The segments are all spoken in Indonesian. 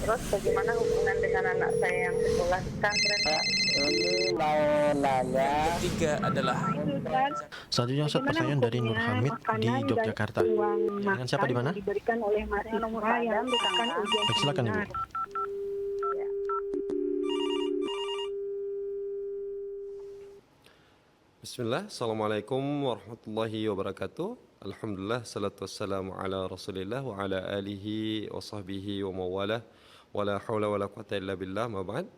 Terus bagaimana hubungan dengan anak saya yang sekolah di pesantren, Pak? Ini mau nanya. Ketiga adalah Itu Ustaz, Selanjutnya Ustaz, bagaimana pertanyaan dari Nur hukumnya Hamid di makanan dan Yogyakarta. uang Dengan siapa makan di mana? yang diberikan oleh mahasiswa yang akan ujian Baik, silakan Ibu. seminar? Bismillah, Assalamualaikum warahmatullahi wabarakatuh. Alhamdulillah, salatu wassalamu ala rasulillah wa ala alihi wa sahbihi wa mawalah wa la hawla wa la quwata illa billah, ma ba'd.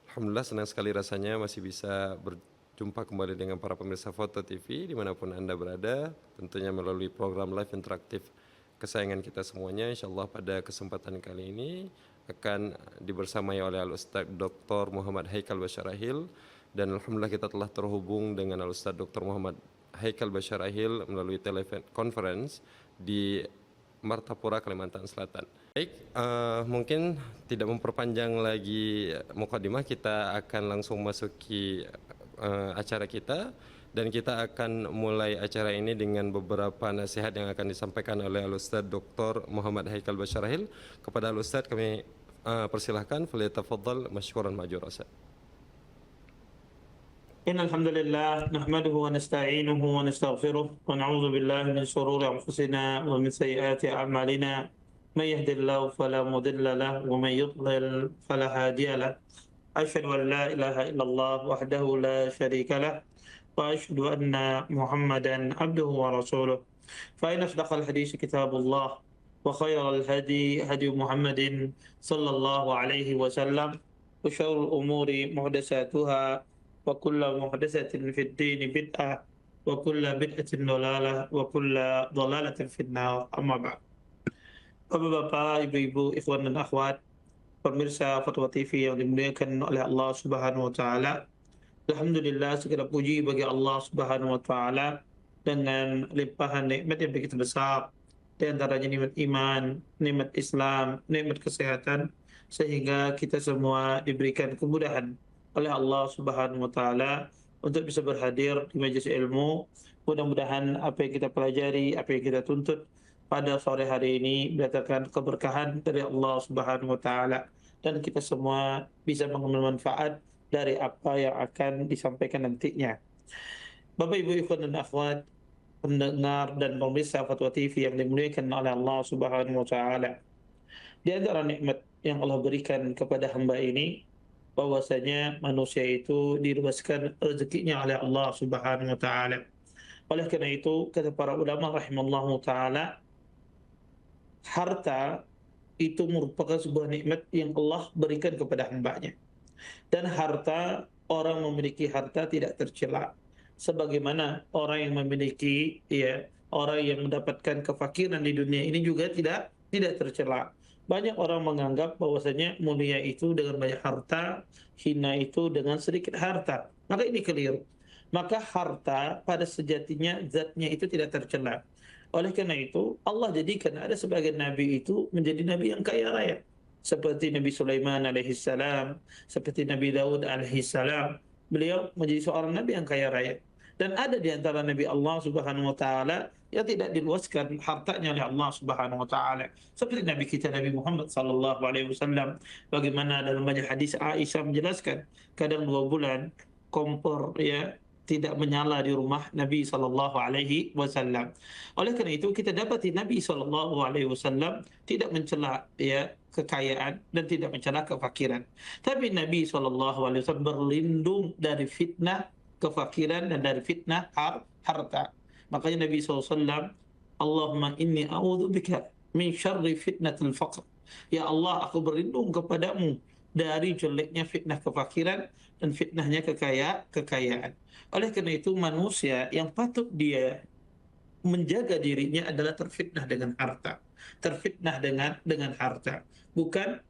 Alhamdulillah, senang sekali rasanya masih bisa berjumpa kembali dengan para pemirsa Foto TV dimanapun Anda berada, tentunya melalui program live interaktif kesayangan kita semuanya. InsyaAllah pada kesempatan kali ini akan dibersamai oleh Al-Ustaz Dr. Muhammad Haikal Basyarahil. Dan Alhamdulillah kita telah terhubung dengan Al-Ustaz Dr. Muhammad Haikal Basyarahil melalui telekonferensi di Martapura, Kalimantan Selatan. Baik, mungkin tidak memperpanjang lagi mukadimah, kita akan langsung masuki acara kita. Dan kita akan mulai acara ini dengan beberapa nasihat yang akan disampaikan oleh Al-Ustaz Dr. Muhammad Haikal Basyarahil. Kepada Al-Ustaz kami persilahkan, falyatafaddal masykuran ma'jura. إن الحمد لله نحمده ونستعينه ونستغفره ونعوذ بالله من شرور أنفسنا ومن سيئات أعمالنا من يهد الله فلا مضل له ومن يضلل فلا هادي له أشهد أن لا إله إلا الله وحده لا شريك له وأشهد أن محمدا عبده ورسوله فإن أصدق الحديث كتاب الله وخير الهدي هدي محمد صلى الله عليه وسلم وشر الأمور محدثاتها وكل محدثة في الدين بدعة وكل بدعة ضلالة وكل ضلالة في النار أما بعد. Bapak-bapak, ibu-ibu, ikhwan dan akhwat, pemirsa Fatwa TV yang dimuliakan oleh Allah Subhanahu wa taala. Alhamdulillah, segala puji bagi Allah Subhanahu wa taala dengan limpahan nikmat yang begitu besar, di antaranya nikmat iman, nikmat Islam, nikmat kesehatan, sehingga kita semua diberikan kemudahan oleh Allah Subhanahu wa taala untuk bisa berhadir di majelis ilmu. Mudah-mudahan apa yang kita pelajari, apa yang kita tuntut pada sore hari ini mendatangkan keberkahan dari Allah Subhanahu wa taala dan kita semua bisa mengambil manfaat dari apa yang akan disampaikan nantinya. Bapak Ibu ikhwan dan akhwat, pendengar dan pemirsa Fatwa TV yang dimuliakan oleh Allah Subhanahu wa taala. Di antara nikmat yang Allah berikan kepada hamba ini, bahwasanya manusia itu diluaskan rezekinya oleh Allah Subhanahu wa taala. Oleh karena itu kata para ulama rahimallahu taala, harta itu merupakan sebuah nikmat yang Allah berikan kepada hambanya. Dan harta, orang memiliki harta tidak tercela. Sebagaimana orang yang memiliki orang yang mendapatkan kefakiran di dunia ini juga tidak tercela. Banyak orang menganggap bahwasanya mulia itu dengan banyak harta, hina itu dengan sedikit harta. Maka ini keliru. Maka harta pada sejatinya zatnya itu tidak tercela. Oleh karena itu Allah jadikan ada sebagian nabi itu menjadi nabi yang kaya raya. Seperti Nabi Sulaiman alaihissalam, seperti Nabi Daud alaihissalam. Beliau menjadi seorang nabi yang kaya raya. Dan ada di antara nabi Allah Subhanahu wa taala yang tidak diluaskan hartanya oleh Allah Subhanahu wa taala. Seperti nabi kita Nabi Muhammad sallallahu alaihi wasallam, bagaimana dalam banyak hadis Aisyah menjelaskan, kadang 2 bulan kompor tidak menyala di rumah Nabi sallallahu alaihi wasallam. Oleh karena itu kita dapati Nabi sallallahu alaihi wasallam tidak mencela kekayaan dan tidak mencela kefakiran. Tapi Nabi sallallahu alaihi wasallam berlindung dari fitnah kefakiran dan dari fitnah harta. Makanya Nabi SAW, Allahumma inni a'udzubika min syarri fitnatil faqr. Ya Allah, aku berlindung kepadamu dari jeleknya fitnah kefakiran dan fitnahnya kekayaan. Oleh karena itu manusia yang patut dia menjaga dirinya adalah terfitnah dengan harta. Terfitnah dengan harta. Bukan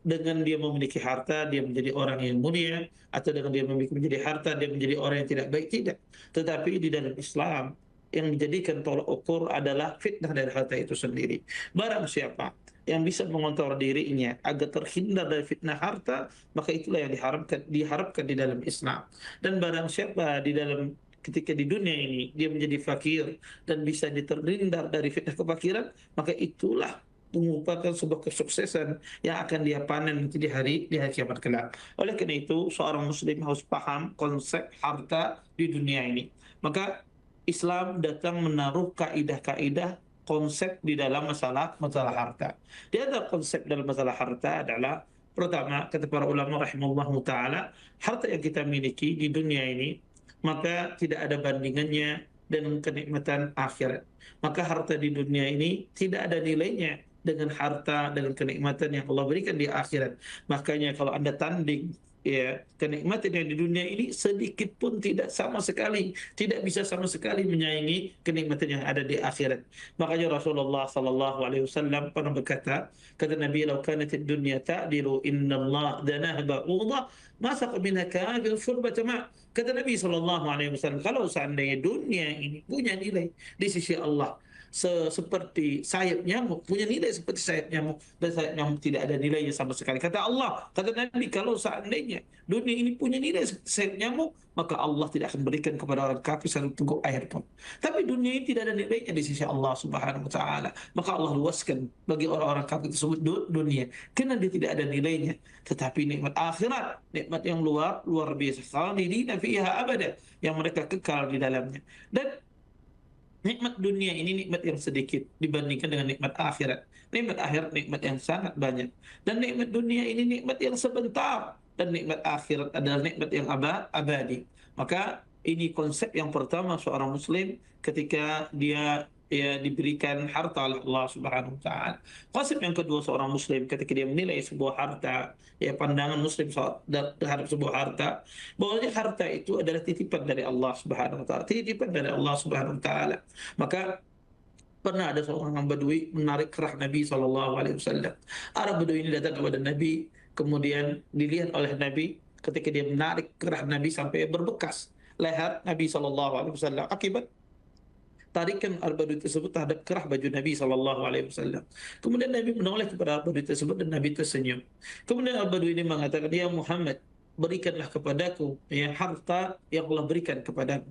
dengan dia memiliki harta dia menjadi orang yang mulia, atau dengan dia menjadi harta dia menjadi orang yang tidak baik, tidak. Tetapi di dalam Islam yang menjadikan tolak ukur adalah fitnah dari harta itu sendiri. Barang siapa yang bisa mengontrol dirinya agar terhindar dari fitnah harta, maka itulah yang diharapkan di dalam Islam. Dan barang siapa ketika di dunia ini dia menjadi fakir dan bisa terhindar dari fitnah kefakiran, maka itulah merupakan sebuah kesuksesan yang akan dia panen nanti di hari kiamat kelak. Oleh karena itu, seorang muslim harus paham konsep harta di dunia ini. Maka Islam datang menaruh kaidah-kaidah konsep di dalam masalah harta. Di antara konsep dalam masalah harta adalah pertama, kata para ulama rahimahullah taala, harta yang kita miliki di dunia ini maka tidak ada bandingannya dengan kenikmatan akhirat. Maka harta di dunia ini tidak ada nilainya dengan harta, dengan kenikmatan yang Allah berikan di akhirat. Makanya kalau Anda tanding ya kenikmatan yang di dunia ini sedikit pun tidak sama sekali, tidak bisa sama sekali menyaingi kenikmatan yang ada di akhirat. Makanya Rasulullah sallallahu alaihi wasallam pernah berkata, kata Nabi, "Lau kanat ad-dunya ta'dilu innallaha danaha ba'udha ma saqa minha kafir syurbata ma." Kata Nabi sallallahu alaihi wasallam, kalau seandainya dunia ini punya nilai di sisi Allah seperti sayap nyamuk, punya nilai seperti sayap nyamuk, dan sayap nyamuk tidak ada nilainya sama sekali. Kata Allah, kata Nabi, kalau seandainya dunia ini punya nilai seperti sayap nyamuk, maka Allah tidak akan berikan kepada orang kafir satu teguk air pun. Tapi dunia ini tidak ada nilainya di sisi Allah Subhanahu wa taala. Maka Allah luaskan bagi orang-orang kafir tersebut dunia karena dia tidak ada nilainya. Tetapi nikmat akhirat, nikmat yang luar biasa, khalidina fiha abada, yang mereka kekal di dalamnya. Dan nikmat dunia ini nikmat yang sedikit dibandingkan dengan nikmat akhirat. Nikmat akhirat nikmat yang sangat banyak. Dan nikmat dunia ini nikmat yang sebentar. Dan nikmat akhirat adalah nikmat yang abadi. Maka ini konsep yang pertama seorang muslim ketika dia diberikan harta oleh Allah Subhanahu wa taala. Konsep yang kedua seorang muslim ketika dia menilai sebuah harta, pandangan muslim terhadap sebuah harta, bahwasanya harta itu adalah titipan dari Allah Subhanahu wa taala, titipan dari Allah Subhanahu wa taala. Maka pernah ada seorang Badui menarik kerah Nabi sallallahu alaihi wasallam. Arab Badui ini datang kepada Nabi, kemudian dilihat oleh Nabi ketika dia menarik kerah Nabi sampai berbekas leher Nabi sallallahu alaihi wasallam akibat tarikan Al-Badui tersebut terhadap kerah baju Nabi sallallahu alaihi wasallam. Kemudian Nabi menoleh kepada Al-Badui tersebut dan Nabi tersenyum. Kemudian Al-Badui ini mengatakan, "Ya Muhammad, berikanlah kepadaku harta yang Allah berikan kepadamu."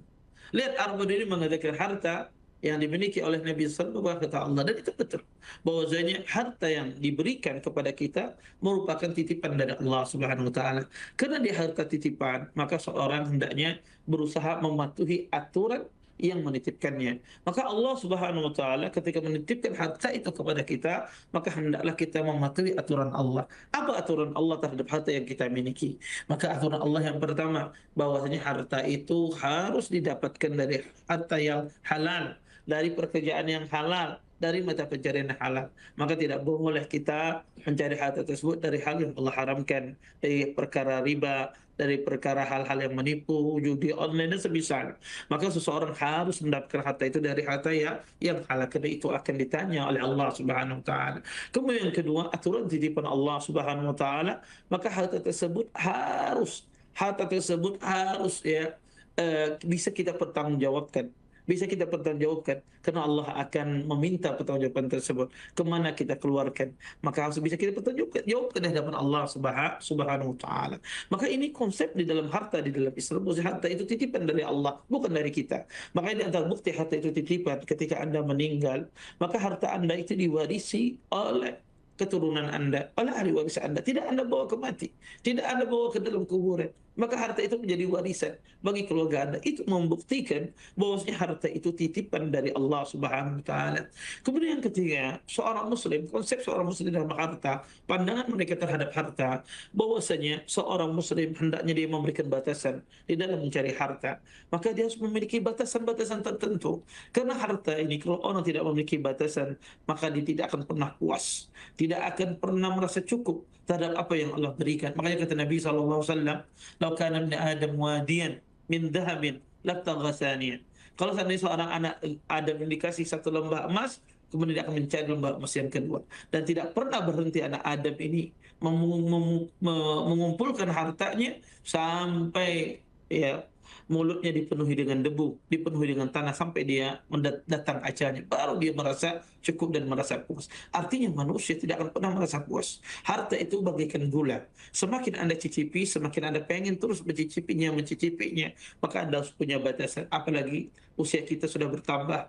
Lihat, Al-Badui ini mengatakan harta yang dimiliki oleh Nabi sallallahu alaihi wasallam, kata Allah, dan itu betul bahwasanya harta yang diberikan kepada kita merupakan titipan dari Allah Subhanahu wa taala. Karena dia harta titipan, maka seorang hendaknya berusaha mematuhi aturan yang menitipkannya. Maka Allah Subhanahu wa taala ketika menitipkan harta itu kepada kita, maka hendaklah kita mematuhi aturan Allah. Apa aturan Allah terhadap harta yang kita miliki? Maka aturan Allah yang pertama, bahwasanya harta itu harus didapatkan dari harta yang halal, dari pekerjaan yang halal, dari mata pencarian yang halal. Maka tidak boleh kita mencari harta tersebut dari hal yang Allah haramkan, dari perkara riba, dari perkara hal-hal yang menipu, judi online dan semisal. Maka seseorang harus mendapatkan harta itu dari harta yang halal, karena itu akan ditanya oleh Allah Subhanahu wa taala. Kemudian yang kedua, aturan titipan Allah Subhanahu wa taala, maka harta tersebut harus bisa kita pertanggungjawabkan. Bisa kita pertanggungjawabkan karena Allah akan meminta pertanggungjawaban tersebut, kemana kita keluarkan, maka harus bisa kita pertanggungjawabkan di hadapan Allah Subhanahu wa taala. Maka ini konsep di dalam harta, di dalam Islam, bahwa harta itu titipan dari Allah, bukan dari kita. Makanya di antara bukti harta itu titipan, ketika Anda meninggal, maka harta Anda itu diwarisi oleh keturunan Anda, oleh ahli waris Anda. Tidak Anda bawa ke mati, tidak Anda bawa ke dalam kuburan, maka harta itu menjadi warisan bagi keluarga Anda. Itu membuktikan bahwasanya harta itu titipan dari Allah Subhanahu wa taala. Kemudian yang ketiga, seorang muslim, konsep seorang muslim dalam harta, pandangan mereka terhadap harta, bahwasanya seorang muslim hendaknya dia memberikan batasan di dalam mencari harta. Maka dia harus memiliki batasan-batasan tertentu. Karena harta ini kalau orang tidak memiliki batasan, maka dia tidak akan pernah puas, tidak akan pernah merasa cukup terhadap apa yang Allah berikan. Makanya kata Nabi sallallahu alaihi wasallam, "Lau kana min Adam wadiyan min dhahabin labtagha thaniyan." Kalau seandainya seorang anak Adam yang dikasih satu lembah emas, kemudian dia akan mencari lembah emas yang kedua, dan tidak pernah berhenti anak Adam ini mengumpulkan hartanya sampai mulutnya dipenuhi dengan debu, dipenuhi dengan tanah, sampai dia datang ajalnya, baru dia merasa cukup dan merasa puas. Artinya manusia tidak akan pernah merasa puas. Harta itu bagaikan gula. Semakin Anda cicipi, semakin Anda pengen terus mencicipinya, maka Anda harus punya batasan. Apalagi usia kita sudah bertambah,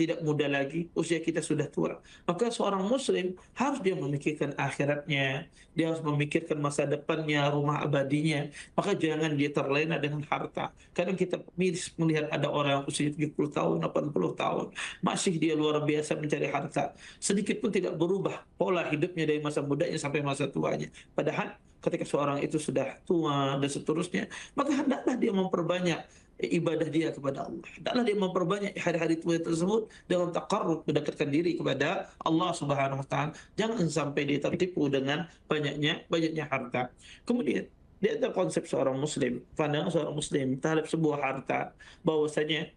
tidak muda lagi, usia kita sudah tua. Maka seorang muslim harus dia memikirkan akhiratnya, dia harus memikirkan masa depannya, rumah abadinya. Maka jangan dia terlena dengan harta. Kadang kita miris melihat ada orang usia 70 tahun, 80 tahun, masih dia luar biasa mencari harta. Sedikit pun tidak berubah pola hidupnya dari masa mudanya sampai masa tuanya. Padahal ketika seorang itu sudah tua dan seterusnya, maka hendaklah dia memperbanyak ibadah dia kepada Allah. Hendaklah dia memperbanyak hari-hari tua tersebut dengan taqarrub, mendekatkan diri kepada Allah Subhanahu wa taala. Jangan sampai dia tertipu dengan banyaknya harta. Kemudian di antara konsep seorang muslim, pandangan seorang muslim terhadap sebuah harta, bahwasanya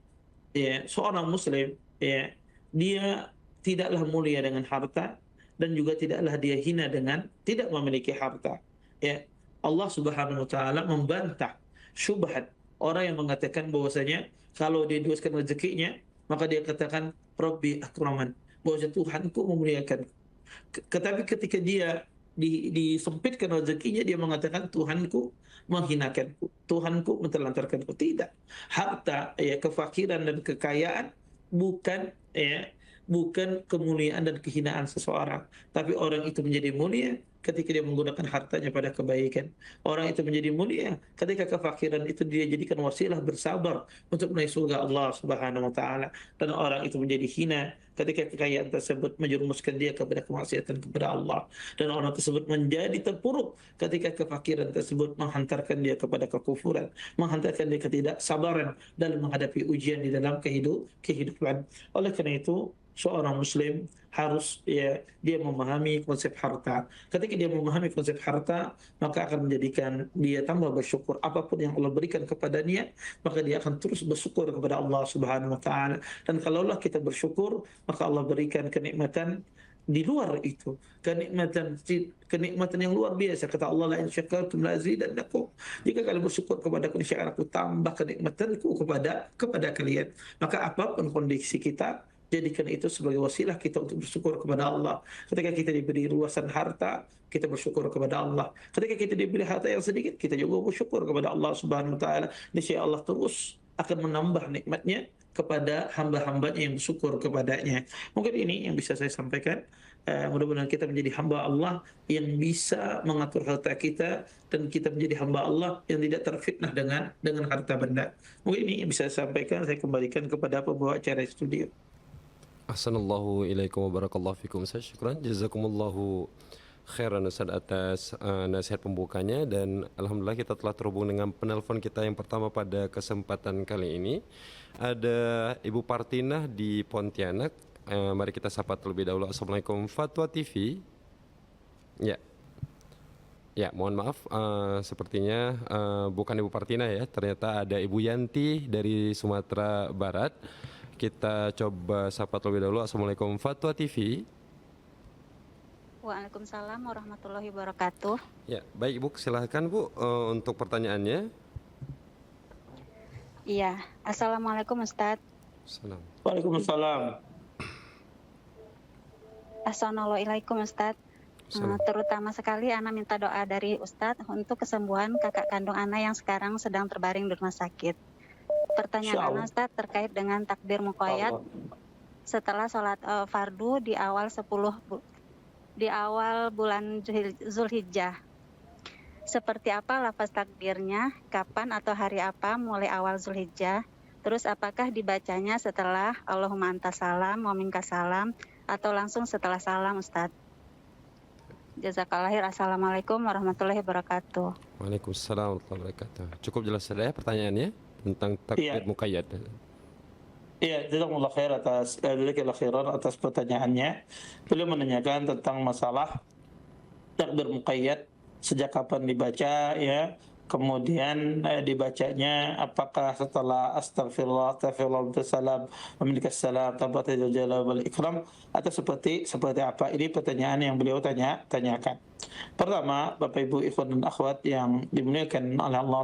ya seorang muslim ya dia tidaklah mulia dengan harta dan juga tidaklah dia hina dengan tidak memiliki harta. Ya, Allah Subhanahu wa taala membantah syubhat orang yang mengatakan bahwasanya kalau dia duaskan rezekinya, maka dia katakan Rabbi akraman, bahwasanya Tuhanku memuliakan. Tetapi ketika dia disempitkan rezekinya, dia mengatakan Tuhanku menghinakanku, Tuhanku menterlantarkanku. Tidak. Harta, ya, kefakiran dan kekayaan bukan bukan kemuliaan dan kehinaan seseorang, tapi orang itu menjadi mulia ketika dia menggunakan hartanya pada kebaikan. Orang itu menjadi mulia ketika kefakiran itu dia jadikan wasilah bersabar untuk menaik surga Allah Subhanahu wa taala, dan orang itu menjadi hina ketika kekayaan tersebut menjerumuskan dia kepada kemaksiatan kepada Allah, dan orang tersebut menjadi terpuruk ketika kefakiran tersebut menghantarkan dia kepada kekufuran, menghantarkan dia ketidaksabaran dalam menghadapi ujian di dalam kehidupan. Oleh karena itu seorang muslim harus dia memahami konsep harta. Ketika dia memahami konsep harta, maka akan menjadikan dia tambah bersyukur apapun yang Allah berikan kepadanya, maka dia akan terus bersyukur kepada Allah Subhanahu wa taala. Dan kalaulah kita bersyukur, maka Allah berikan kenikmatan di luar itu, kenikmatan yang luar biasa. Kata Allah, la in syakartum la azidannakum, jika kalian bersyukur kepada aku, niscaya aku tambah kenikmatanku kepada kalian. Maka apapun kondisi kita, jadikan itu sebagai wasilah kita untuk bersyukur kepada Allah. Ketika kita diberi luasan harta, kita bersyukur kepada Allah. Ketika kita diberi harta yang sedikit, kita juga bersyukur kepada Allah Subhanahu wa taala. Niscaya Allah terus akan menambah nikmatnya kepada hamba-hambanya yang bersyukur kepadanya. Mungkin ini yang bisa saya sampaikan. Mudah-mudahan kita menjadi hamba Allah yang bisa mengatur harta kita, dan kita menjadi hamba Allah yang tidak terfitnah dengan harta benda. Mungkin ini yang bisa saya sampaikan. Saya kembalikan kepada pembawa acara studio. Ahsanallahu ilaikum wa barakallahu fikum. Saya syukran, jazakumullahu khairan Ustaz atas nasihat pembukanya, dan alhamdulillah kita telah terhubung dengan penelpon kita yang pertama pada kesempatan kali ini. Ada Ibu Partinah di Pontianak. Mari kita sapa terlebih dahulu. Assalamualaikum Fatwa TV. Ya, mohon maaf, sepertinya bukan Ibu Partinah ya. Ternyata ada Ibu Yanti dari Sumatera Barat. Kita coba sapa terlebih dahulu. Assalamualaikum Fatwa TV. Waalaikumsalam warahmatullahi wabarakatuh. Ya, baik Bu, silahkan Bu untuk pertanyaannya. Iya, assalamualaikum Ustadz. Waalaikumsalam. Assalamualaikum Ustadz. Terutama sekali Ana minta doa dari Ustadz untuk kesembuhan kakak kandung Ana yang sekarang sedang terbaring di rumah sakit. Pertanyaan Ana Ustadz terkait dengan takbir muqayyad setelah sholat fardu di awal bulan Zulhijjah. Seperti apa lafaz takbirnya, kapan atau hari apa mulai awal Zulhijjah? Terus apakah dibacanya setelah Allahumma antas salam wa minkas salam atau langsung setelah salam Ustadz? Jazakallah khair. Assalamualaikum warahmatullahi wabarakatuh. Waalaikumsalam warahmatullahi wabarakatuh. Cukup jelas saja pertanyaannya tentang takbir muqayyad. Iya, jazakumullah khair atas pertanyaannya. Beliau menanyakan tentang masalah takbir muqayyad, sejak kapan dibaca ya, kemudian dibacanya apakah setelah astagfirullah salam memiliki salam tabarakal jalal wal ikram, atau seperti apa? Ini pertanyaan yang beliau tanyakan. Pertama, Bapak Ibu ikhwan dan akhwat yang dimuliakan oleh Allah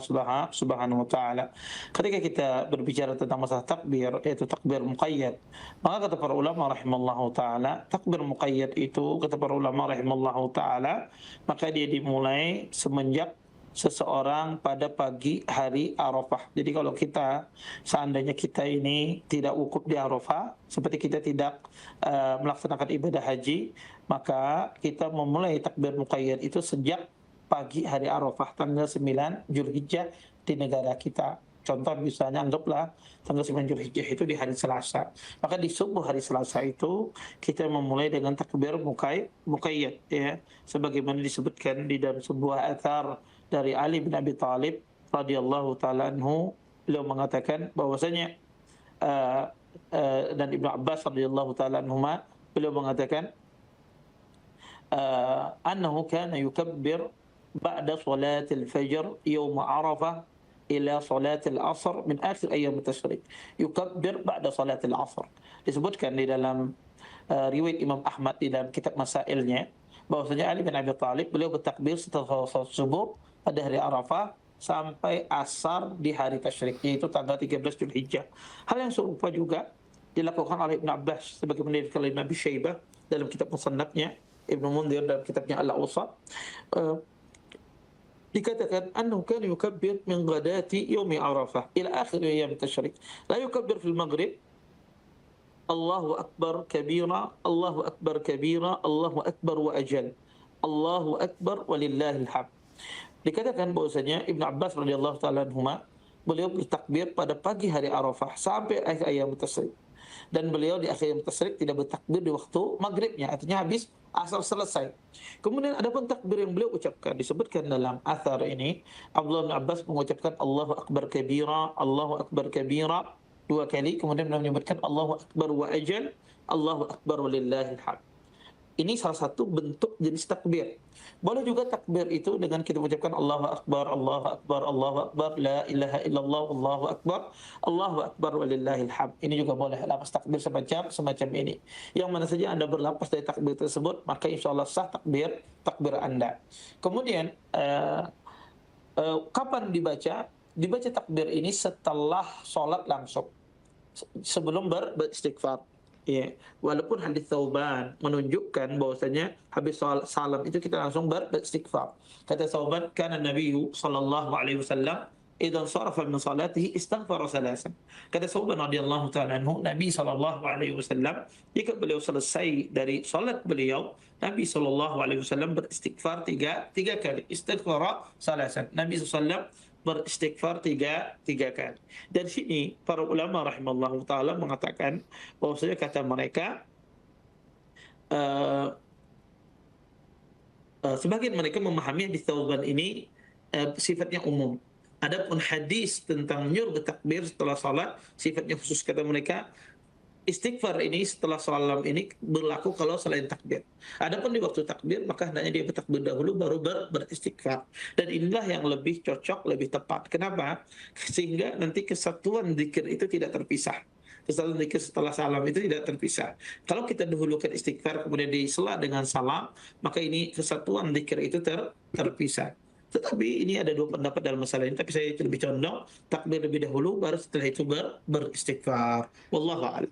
Subhanahu wa taala, ketika kita berbicara tentang masalah takbir, yaitu takbir muqayyad, maka kata para ulama rahimallahu taala, takbir muqayyad itu kata para ulama rahimallahu taala, maka dia dimulai semenjak seseorang pada pagi hari Arafah. Jadi kalau kita seandainya kita ini tidak wukuf di Arafah, seperti kita tidak melaksanakan ibadah haji, maka kita memulai takbir muqayyad itu sejak pagi hari Arafah tanggal 9 Zulhijjah di negara kita. Contoh misalnya anggaplah tanggal 9 Zulhijjah itu di hari Selasa. Maka di subuh hari Selasa itu kita memulai dengan takbir muqayyad ya, sebagaimana disebutkan di dalam sebuah athar dari Ali bin Abi Thalib radhiyallahu taala anhu, beliau mengatakan bahwasanya dan Ibnu Abbas radhiyallahu taala anhuma, beliau mengatakan annahu kana yukabbir ba'da salatil fajr yaum Arafah ila salatil asr min akhir ayyam at-tashriq. Yukabbir ba'da salatil asr. Disebutkan di dalam riwayat Imam Ahmad di dalam kitab Masailnya bahwasanya Ali bin Abi Thalib beliau bertakbir setelah salat subuh pada hari Arafah sampai asar di hari tasyrik, yaitu tanggal 13 Zulhijjah. Hal yang serupa juga dilakukan oleh Ibnu Abbas sebagaimana dikatakan Ibnu Abi Syaibah dalam kitab Musannafnya, Ibnu Mundhir dalam kitabnya Al-Awsat. Dikatakan annahu kana yukabbir min ghadati yaumi Arafah ila akhir ayyam tasyrik. La yukabbir fil maghrib Allahu akbar kabira, Allahu akbar kabira, Allahu akbar wa ajal. Allahu akbar walillahil hamd. Dikatakan bahwasanya Ibnu Abbas radhiyallahu taala anhuma, beliau bertakbir pada pagi hari Arafah sampai akhir ayam tasyrik. Dan beliau di akhir ayam tasyrik tidak bertakbir di waktu maghribnya, artinya habis asar selesai. Kemudian ada pun takbir yang beliau ucapkan, disebutkan dalam athar ini, Abdullah bin Abbas mengucapkan Allahu akbar kabira, Allahu akbar kabira 2 kali, kemudian beliau menyebutkan Allahu akbar wa ajal, Allahu akbar walillahil hamd. Ini salah satu bentuk jenis takbir. Boleh juga takbir itu dengan kita mengucapkan Allahu Akbar, Allahu Akbar, Allahu Akbar, La ilaha illallah, Allahu Akbar, Allahu Akbar walillahil hamd. Ini juga boleh lapas takbir semacam ini. Yang mana saja Anda berlapas dari takbir tersebut, maka insyaallah sah takbir Anda. Kemudian kapan dibaca? Dibaca takbir ini setelah sholat langsung, sebelum beristighfar. Ya, walaupun hadis Thauban menunjukkan bahwasanya habis salam itu kita langsung beristighfar. Kata Thauban, kana Nabiyyu sallallahu alaihi wasallam idzan sarafa min salatihi istaghfara salasan. Kata Thauban radhiyallahu taala anhu, Nabi sallallahu alaihi wasallam jika beliau selesai dari salat beliau, Nabi sallallahu alaihi wasallam beristighfar tiga kali. Istighfara salasan. Nabi sallallahu alaihi wasallam beristighfar tiga kali. Dari sini para ulama rahimallahu taala mengatakan bahwasanya kata mereka sebagian mereka memahami hadis Thauban ini sifatnya umum. Adapun hadis tentang nyuruh bertakbir setelah salat sifatnya khusus, kata mereka. Istighfar ini setelah salam ini berlaku kalau selain takbir. Adapun di waktu takbir maka hendaknya dia bertakbir dahulu baru beristighfar. Dan inilah yang lebih cocok, lebih tepat. Kenapa? Sehingga nanti kesatuan zikir itu tidak terpisah. Kesatuan zikir setelah salam itu tidak terpisah. Kalau kita dahulukan istighfar kemudian disela dengan salam, maka ini kesatuan zikir itu terpisah. Tetapi ini ada 2 pendapat dalam masalah ini, tapi saya lebih condong takbir lebih dahulu baru setelah itu beristighfar. Wallahu a'lam.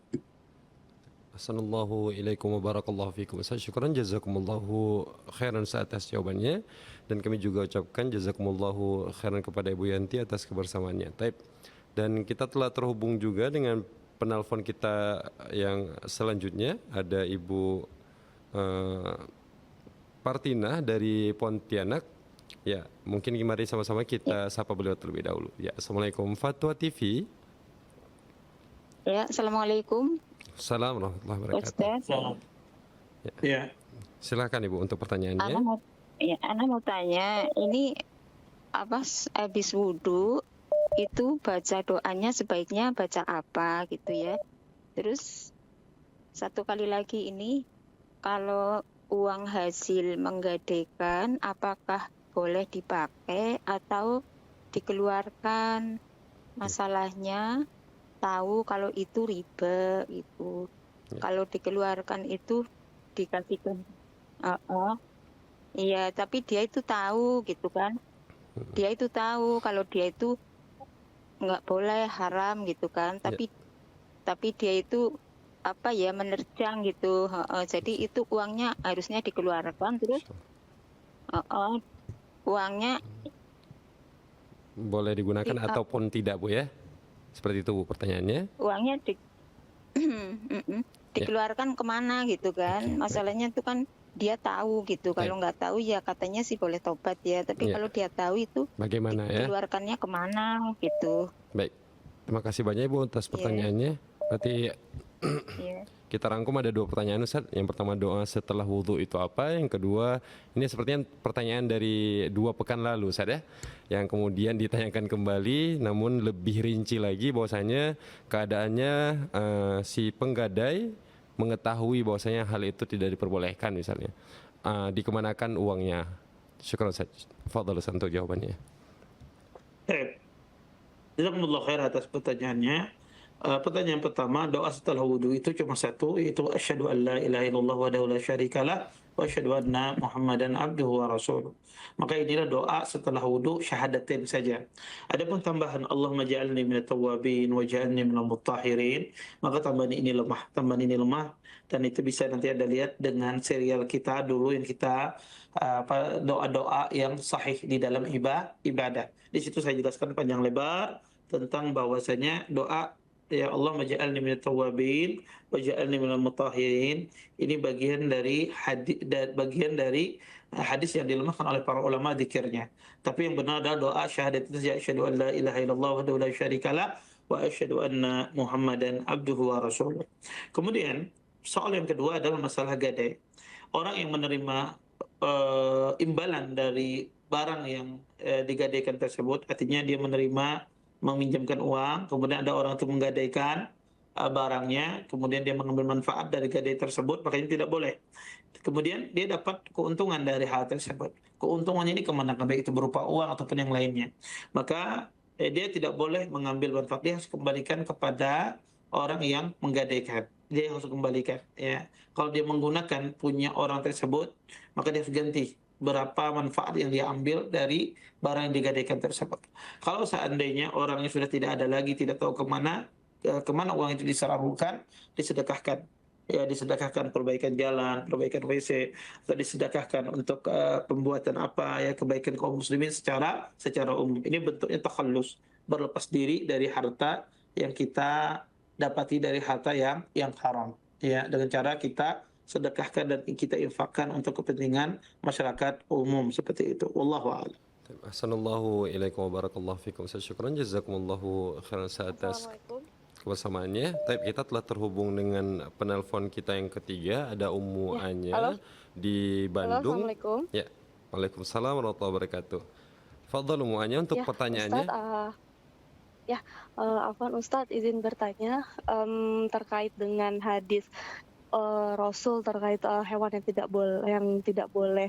Assalamualaikum ilaikum wa barakallahu fikum. Syukran jazakumullahu khairan atas jawabannya, dan kami juga ucapkan jazakumullahu khairan kepada Ibu Yanti atas kebersamaannya. Taib. Dan kita telah terhubung juga dengan penelpon kita yang selanjutnya, ada Ibu Partina dari Pontianak. Ya, mungkin mari sama-sama kita sapa beliau terlebih dahulu. Ya, Assalamualaikum Fatwa TV. Ya, Assalamualaikum. Assalamualaikum warahmatullahi wabarakatuh. Ya. Silakan Ibu untuk pertanyaannya. Ana mau tanya, ini habis wudhu itu baca doanya sebaiknya baca apa gitu ya. Terus satu kali lagi ini, kalau uang hasil menggadaikan apakah boleh dipakai atau dikeluarkan? Masalahnya tahu kalau itu riba itu. Ya. Kalau dikeluarkan itu dikasihkan. Iya, tapi dia itu tahu gitu kan. Dia itu tahu kalau dia itu nggak boleh, haram gitu kan. Tapi dia itu menerjang gitu. Jadi itu uangnya harusnya dikeluarkan, terus uangnya boleh digunakan ataupun tidak Bu ya? Seperti itu Bu pertanyaannya. Uangnya dikeluarkan kemana gitu kan? Oke, baik. Masalahnya itu kan dia tahu gitu. Kalau nggak tahu ya katanya sih boleh tobat ya. Tapi Iya. kalau dia tahu itu Bagaimana ya? dikeluarkannya kemana gitu. Baik. Terima kasih banyak Ibu atas pertanyaannya. Berarti Ya. kita rangkum ada 2 pertanyaan Ustaz. Yang pertama doa setelah wudhu itu apa? Yang kedua ini sepertinya pertanyaan dari 2 pekan lalu Ustaz ya. Yang kemudian ditanyakan kembali namun lebih rinci lagi bahwasanya keadaannya si penggadai mengetahui bahwasanya hal itu tidak diperbolehkan misalnya. Dikemanakan uangnya? Syukran Ustaz. Fadhal Ustaz untuk jawabannya. Jazakumullah khair atas pertanyaannya. Pertanyaan pertama, doa setelah wudhu itu cuma satu, yaitu asyhadu an la ilaha illallah wahdahu la syarikalah wa asyhadu anna Muhammadan abduhu wa rasuluh. Maka inilah doa setelah wudhu syahadatain saja. Adapun tambahan Allahumma ja'alni minat tawwabin wa ja'alni minal mutahhirin, maka tambahan ini lemah dan itu bisa nanti Anda lihat dengan serial kita dulu yang kita doa-doa yang sahih di dalam ibadah. Di situ saya jelaskan panjang lebar tentang bahwasanya doa ya Allah maj'alni minat tawwabin waj'alni minal mutahhirin ini bagian dari hadis yang dilemahkan oleh para ulama zikirnya. Tapi yang benar adalah doa syahadat itu asyhadu an la ilaha illallah wahdahu la syarikalah wa asyhadu anna Muhammadan abduhu wa rasuluh. Kemudian soal yang kedua adalah masalah gadai. Orang yang menerima imbalan dari barang yang digadaikan tersebut, artinya dia meminjamkan uang, kemudian ada orang itu menggadaikan barangnya, kemudian dia mengambil manfaat dari gadai tersebut, makanya tidak boleh. Kemudian dia dapat keuntungan dari hal tersebut. Keuntungannya ini kemana? Baik itu berupa uang ataupun yang lainnya. Maka dia tidak boleh mengambil manfaat, dia harus kembalikan kepada orang yang menggadaikan. Dia harus kembalikan. Ya. Kalau dia menggunakan punya orang tersebut, maka dia harus ganti berapa manfaat yang dia ambil dari barang yang digadaikan tersebut. Kalau seandainya orangnya sudah tidak ada lagi, tidak tahu kemana uang itu disalurkan, disedekahkan. Ya, disedekahkan perbaikan jalan, perbaikan WC, atau disedekahkan untuk pembuatan apa ya kebaikan kaum muslimin secara umum. Ini bentuknya takhallus, berlepas diri dari harta yang kita dapati dari harta yang haram. Ya, dengan cara kita sedekahkan dan kita infakkan untuk kepentingan masyarakat umum seperti itu. Wallahu a'lam. Ahsanallahu ilaikum wa barakallahu fikum. Syukran jazakumullahu khairan atas kebersamaannya. Tapi kita telah terhubung dengan penelpon kita yang ketiga, ada Ummu Anya di Bandung. Assalamualaikum. Ya. Waalaikumsalam warahmatullahi wabarakatuh. Fadhal Ummu Anya untuk pertanyaannya. Ustaz, Ustadz izin bertanya terkait dengan hadis Rasul terkait hewan yang tidak boleh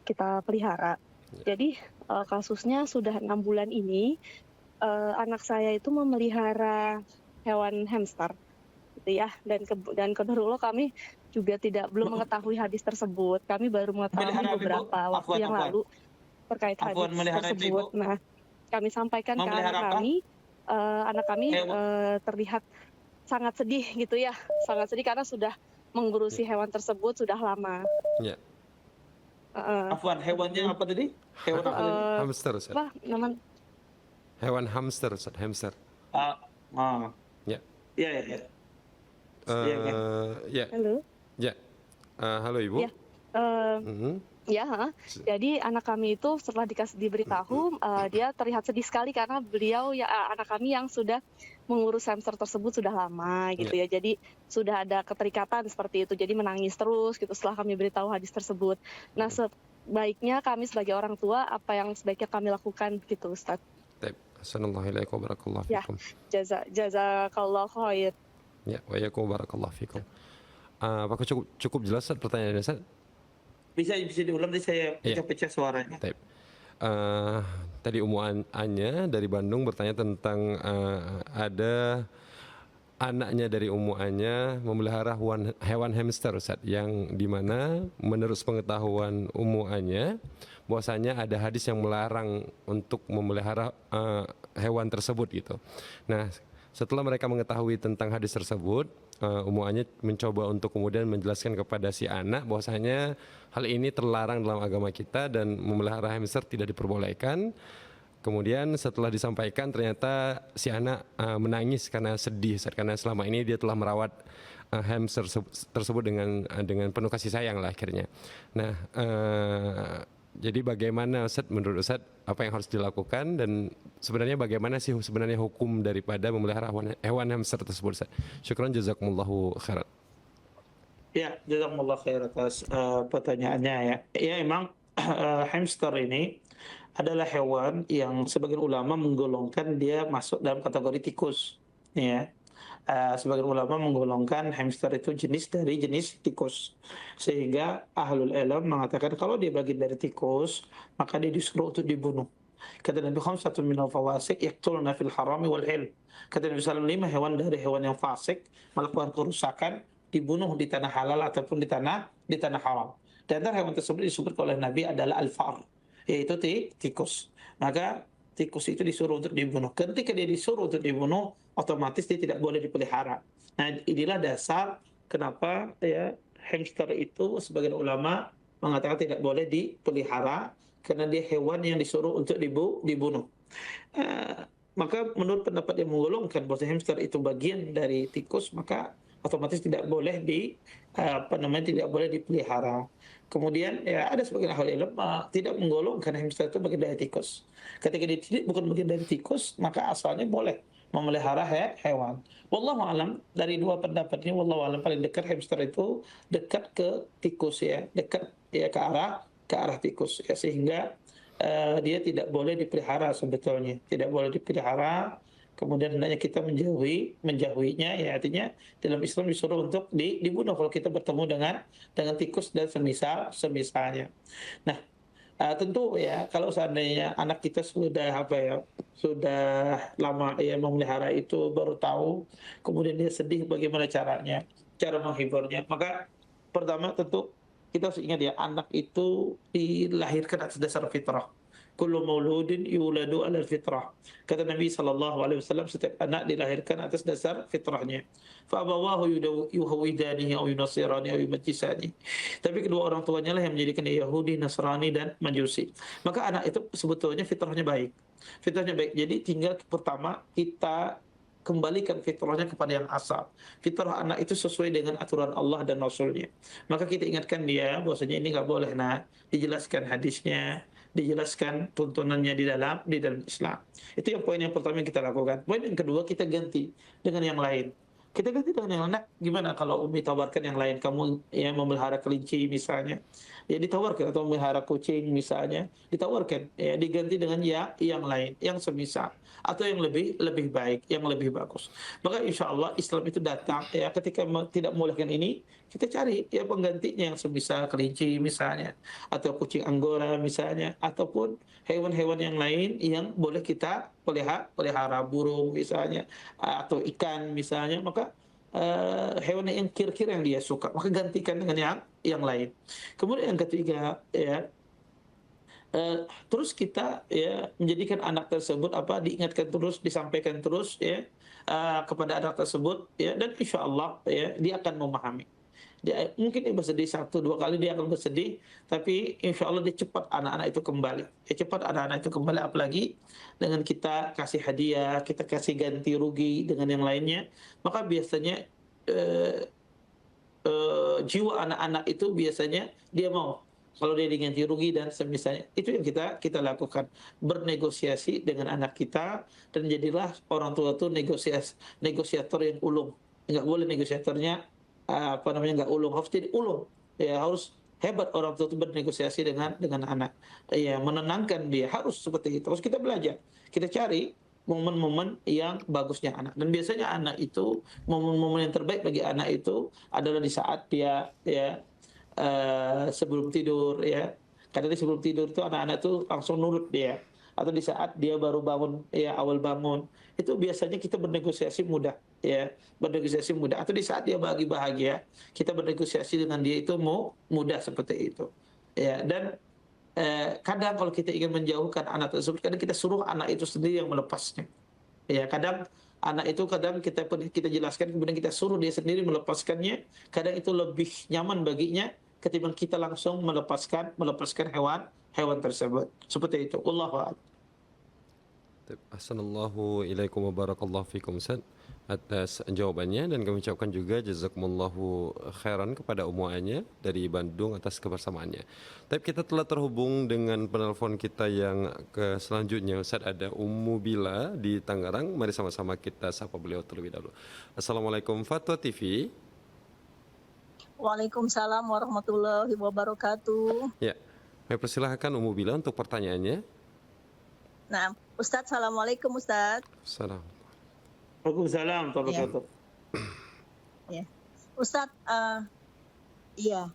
kita pelihara. Jadi kasusnya sudah 6 bulan ini anak saya itu memelihara hewan hamster, gitu ya. Dan qadarullah kami juga belum mengetahui hadis tersebut. Kami baru mengetahui beberapa waktu yang lalu terkait hadis tersebut. Nah, kami sampaikan ke anak kami terlihat sangat sedih gitu ya, sangat sedih karena sudah mengurusi hewan tersebut sudah lama. Ya. Hewannya apa tadi? Hewan apa tadi? Hamster. Apa namanya? Hewan hamster, hamster. Ya. Ya. Ya. Halo. Ya. Halo Ibu. Ya. Jadi anak kami itu setelah diberitahu dia terlihat sedih sekali karena beliau anak kami yang sudah mengurus hamster tersebut sudah lama gitu ya. Jadi sudah ada keterikatan seperti itu. Jadi menangis terus gitu setelah kami beritahu hadis tersebut. Nah, sebaiknya kami sebagai orang tua apa yang sebaiknya kami lakukan gitu, Ustaz? Assalamualaikum warahmatullahi wabarakatuh. Jazakallahu khair. Ya, wa yakum barakallahu fikum. Apakah cukup jelas pertanyaannya, Ustaz? Bisa diulang, saya pecah suaranya. Tadi Ummu Anya dari Bandung bertanya tentang ada anaknya dari Ummu Anya memelihara hewan hamster, Ustaz, yang dimana menurut pengetahuan Ummu Anya bahwasanya ada hadis yang melarang untuk memelihara hewan tersebut gitu. Nah, setelah mereka mengetahui tentang hadis tersebut, Ummu Anya mencoba untuk kemudian menjelaskan kepada si anak bahwasanya hal ini terlarang dalam agama kita dan memelihara hamster tidak diperbolehkan. Kemudian setelah disampaikan ternyata si anak menangis karena sedih karena selama ini dia telah merawat hamster tersebut dengan penuh kasih sayang lah akhirnya. Nah, jadi bagaimana Ustaz, menurut Ustaz apa yang harus dilakukan dan sebenarnya bagaimana sih sebenarnya hukum daripada memelihara hewan hamster tersebut Ustaz? Syukran jazakumullahu khairan. Ya, jazakumullah khair atas pertanyaannya ya. Ya, emang hamster ini adalah hewan yang sebagian ulama menggolongkan dia masuk dalam kategori tikus. Ya, sebagian ulama menggolongkan hamster itu jenis dari jenis tikus. Sehingga ahlul ilm mengatakan kalau dia bagian dari tikus, maka dia disuruh untuk dibunuh. Kata Nabi khamsatun minal fawasik yaqtulna fil harami wal hil. Kata Nabi sallallahu alaihi wasallam 5 hewan dari hewan yang fasik melakukan kerusakan dibunuh di tanah halal ataupun di tanah haram. Dan antara hewan tersebut disebut oleh Nabi adalah al-far, yaitu tikus. Maka tikus itu disuruh untuk dibunuh. Ketika dia disuruh untuk dibunuh, otomatis dia tidak boleh dipelihara. Nah, inilah dasar kenapa ya hamster itu sebagian ulama mengatakan tidak boleh dipelihara karena dia hewan yang disuruh untuk dibunuh. Maka menurut pendapat yang menggolongkan bahwa hamster itu bagian dari tikus, maka otomatis tidak boleh tidak boleh dipelihara. Kemudian ya ada sebagian ahli ilmu tidak menggolongkan hamster itu bagian dari tikus. Ketika dia tidak bukan bagian dari tikus, maka asalnya boleh memelihara hewan. Wallahu alam, dari dua pendapat ini wallahu alam paling dekat hamster itu dekat ke tikus ya, dekat ya ke arah tikus ya, sehingga dia tidak boleh dipelihara sebetulnya, tidak boleh dipelihara. Kemudian hendaknya kita menjauhinya ya, artinya dalam Islam disuruh untuk dibunuh kalau kita bertemu dengan tikus dan semisalnya. Nah, tentu ya kalau seandainya anak kita sudah sudah lama ya memelihara itu baru tahu, kemudian dia sedih, bagaimana cara menghiburnya? Maka pertama tentu kita harus ingat ya, anak itu dilahirkan atas dasar fitrah. Kullu mauludin yuladu ala fitrah. Kata Nabi SAW, setiap anak dilahirkan atas dasar fitrahnya. Fa abawahu yuhawidanihi au yunasirani au yumajjisani. Tapi kedua orang tuanya lah yang menjadikan dia Yahudi, Nasrani dan Majusi. Maka anak itu sebetulnya fitrahnya baik. Fitrahnya baik. Jadi tinggal pertama kita kembalikan fitrahnya kepada yang asal. Fitrah anak itu sesuai dengan aturan Allah dan Rasulnya. Maka kita ingatkan dia bahwasanya ini nggak boleh, dijelaskan hadisnya, dijelaskan tuntunannya di dalam Islam. Itu poin yang pertama yang kita lakukan. Poin yang kedua, kita ganti dengan yang lain. Kita ganti dengan yang lain. Gimana kalau Umi tawarkan yang lain? Kamu ya memelihara kelinci misalnya, ya ditawarkan, atau memelihara kucing misalnya, ditawarkan, ya diganti dengan yang lain, yang semisal, atau yang lebih baik, yang lebih bagus. Maka insya Allah Islam itu datang ya ketika tidak membolehkan ini, kita cari ya penggantinya yang semisal kelinci misalnya, atau kucing Anggora misalnya, ataupun hewan-hewan yang lain yang boleh kita pelihara, burung misalnya, atau ikan misalnya. Maka hewan yang kira-kira yang dia suka, maka gantikan dengan yang lain. Kemudian yang ketiga ya, terus kita ya menjadikan anak tersebut diingatkan terus, disampaikan terus ya kepada anak tersebut ya, dan insya Allah ya dia akan memahami. Dia mungkin dia bersedih 1-2 kali, dia akan bersedih, tapi insya Allah dia cepat anak-anak itu kembali. Apalagi dengan kita kasih hadiah, kita kasih ganti rugi dengan yang lainnya, maka biasanya jiwa anak-anak itu biasanya dia mau kalau dia diganti rugi dan semisalnya. Itu yang kita lakukan, bernegosiasi dengan anak kita, dan jadilah orang tua itu negosiator yang ulung. Enggak boleh negosiatornya nggak ulung, harus jadi ulung ya, harus hebat orang tua itu bernegosiasi dengan anak ya, menenangkan dia, harus seperti itu. Terus kita belajar, kita cari momen-momen yang bagusnya anak, dan biasanya anak itu momen-momen yang terbaik bagi anak itu adalah di saat dia ya sebelum tidur ya. Kadang sebelum tidur itu anak-anak itu langsung nurut dia, atau di saat dia baru bangun ya, awal bangun itu biasanya kita bernegosiasi mudah ya, atau di saat dia bahagia kita bernegosiasi dengan dia itu mudah seperti itu ya. Dan kadang kalau kita ingin menjauhkan anak tersebut, kadang kita suruh anak itu sendiri yang melepasnya ya. Kadang anak itu kita jelaskan, kemudian kita suruh dia sendiri melepaskannya. Kadang itu lebih nyaman baginya ketimbang kita langsung melepaskan hewan tersebut. Seperti itu. Wallahu a'lam. Ahsanallahu ilaikum wa barakallahu fikum Ustaz atas jawabannya, dan kami ucapkan juga jazakumullahu khairan kepada Ummu Anya dari Bandung atas kebersamaannya. Tapi kita telah terhubung dengan penelpon kita yang ke selanjutnya Ustaz, ada Ummu Bila di Tangerang. Mari sama-sama kita sapa beliau terlebih dahulu. Assalamualaikum Fatwa TV. Waalaikumsalam warahmatullahi wabarakatuh. Ya, saya persilahkan Ummu Bila untuk pertanyaannya. Nah, Ustadz, Assalamualaikum Ustadz. Assalamualaikum. Waalaikumsalam warahmatullahi wabarakatuh. Ya. Ustadz, iya.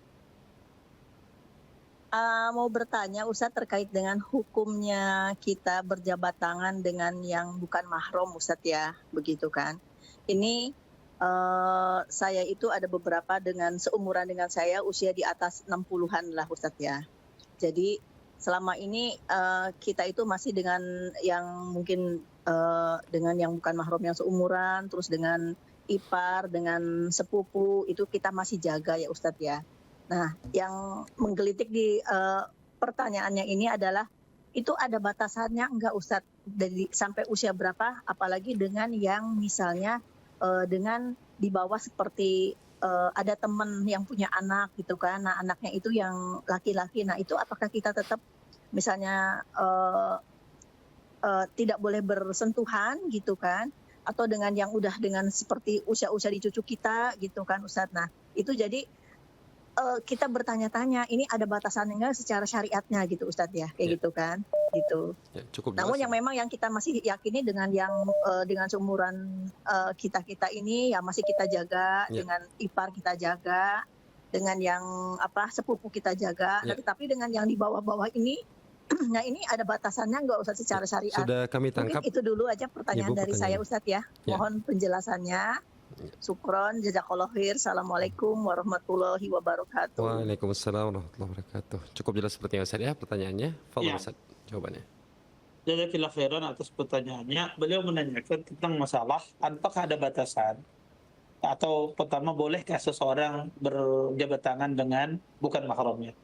Mau bertanya Ustadz terkait dengan hukumnya kita berjabat tangan dengan yang bukan mahram Ustadz ya, begitu kan. Ini saya itu ada beberapa dengan seumuran dengan saya, usia di atas 60-an lah Ustadz ya. Jadi selama ini kita itu masih dengan yang mungkin dengan yang bukan mahram yang seumuran, terus dengan ipar, dengan sepupu, itu kita masih jaga ya Ustadz ya. Nah, yang menggelitik di pertanyaannya ini adalah, itu ada batasannya enggak Ustadz, dari sampai usia berapa, apalagi dengan yang misalnya dengan di bawah seperti ada teman yang punya anak gitu kan, nah anaknya itu yang laki-laki, nah itu apakah kita tetap misalnya tidak boleh bersentuhan gitu kan, atau dengan yang udah dengan seperti usia-usia di cucu kita gitu kan Ustadz. Nah itu jadi kita bertanya-tanya, ini ada batasannya nggak secara syariatnya gitu Ustadz ya, kayak gitu kan, gitu. Ya, cukup Namun jelas. yang memang yang kita masih yakini dengan yang dengan seumuran kita ini ya masih kita jaga, dengan ipar kita jaga, dengan yang sepupu kita jaga. Nah, tetapi dengan yang di bawah-bawah ini, nah ini ada batasannya nggak Ustadz secara syariat? Sudah kami tangkap. Mungkin itu dulu aja pertanyaan dari saya Ustadz ya. Mohon penjelasannya. Syukron, jazakallahu khair. Assalamualaikum warahmatullahi wabarakatuh. Waalaikumsalam warahmatullahi wabarakatuh. Cukup jelas seperti yang Ustaz ya pertanyaannya. Fadhil Ustaz jawabannya. Jazakallahu khairan atas pertanyaannya. Beliau menanyakan tentang masalah apakah ada batasan, atau pertama, bolehkah seseorang berjabat tangan dengan bukan mahramnya.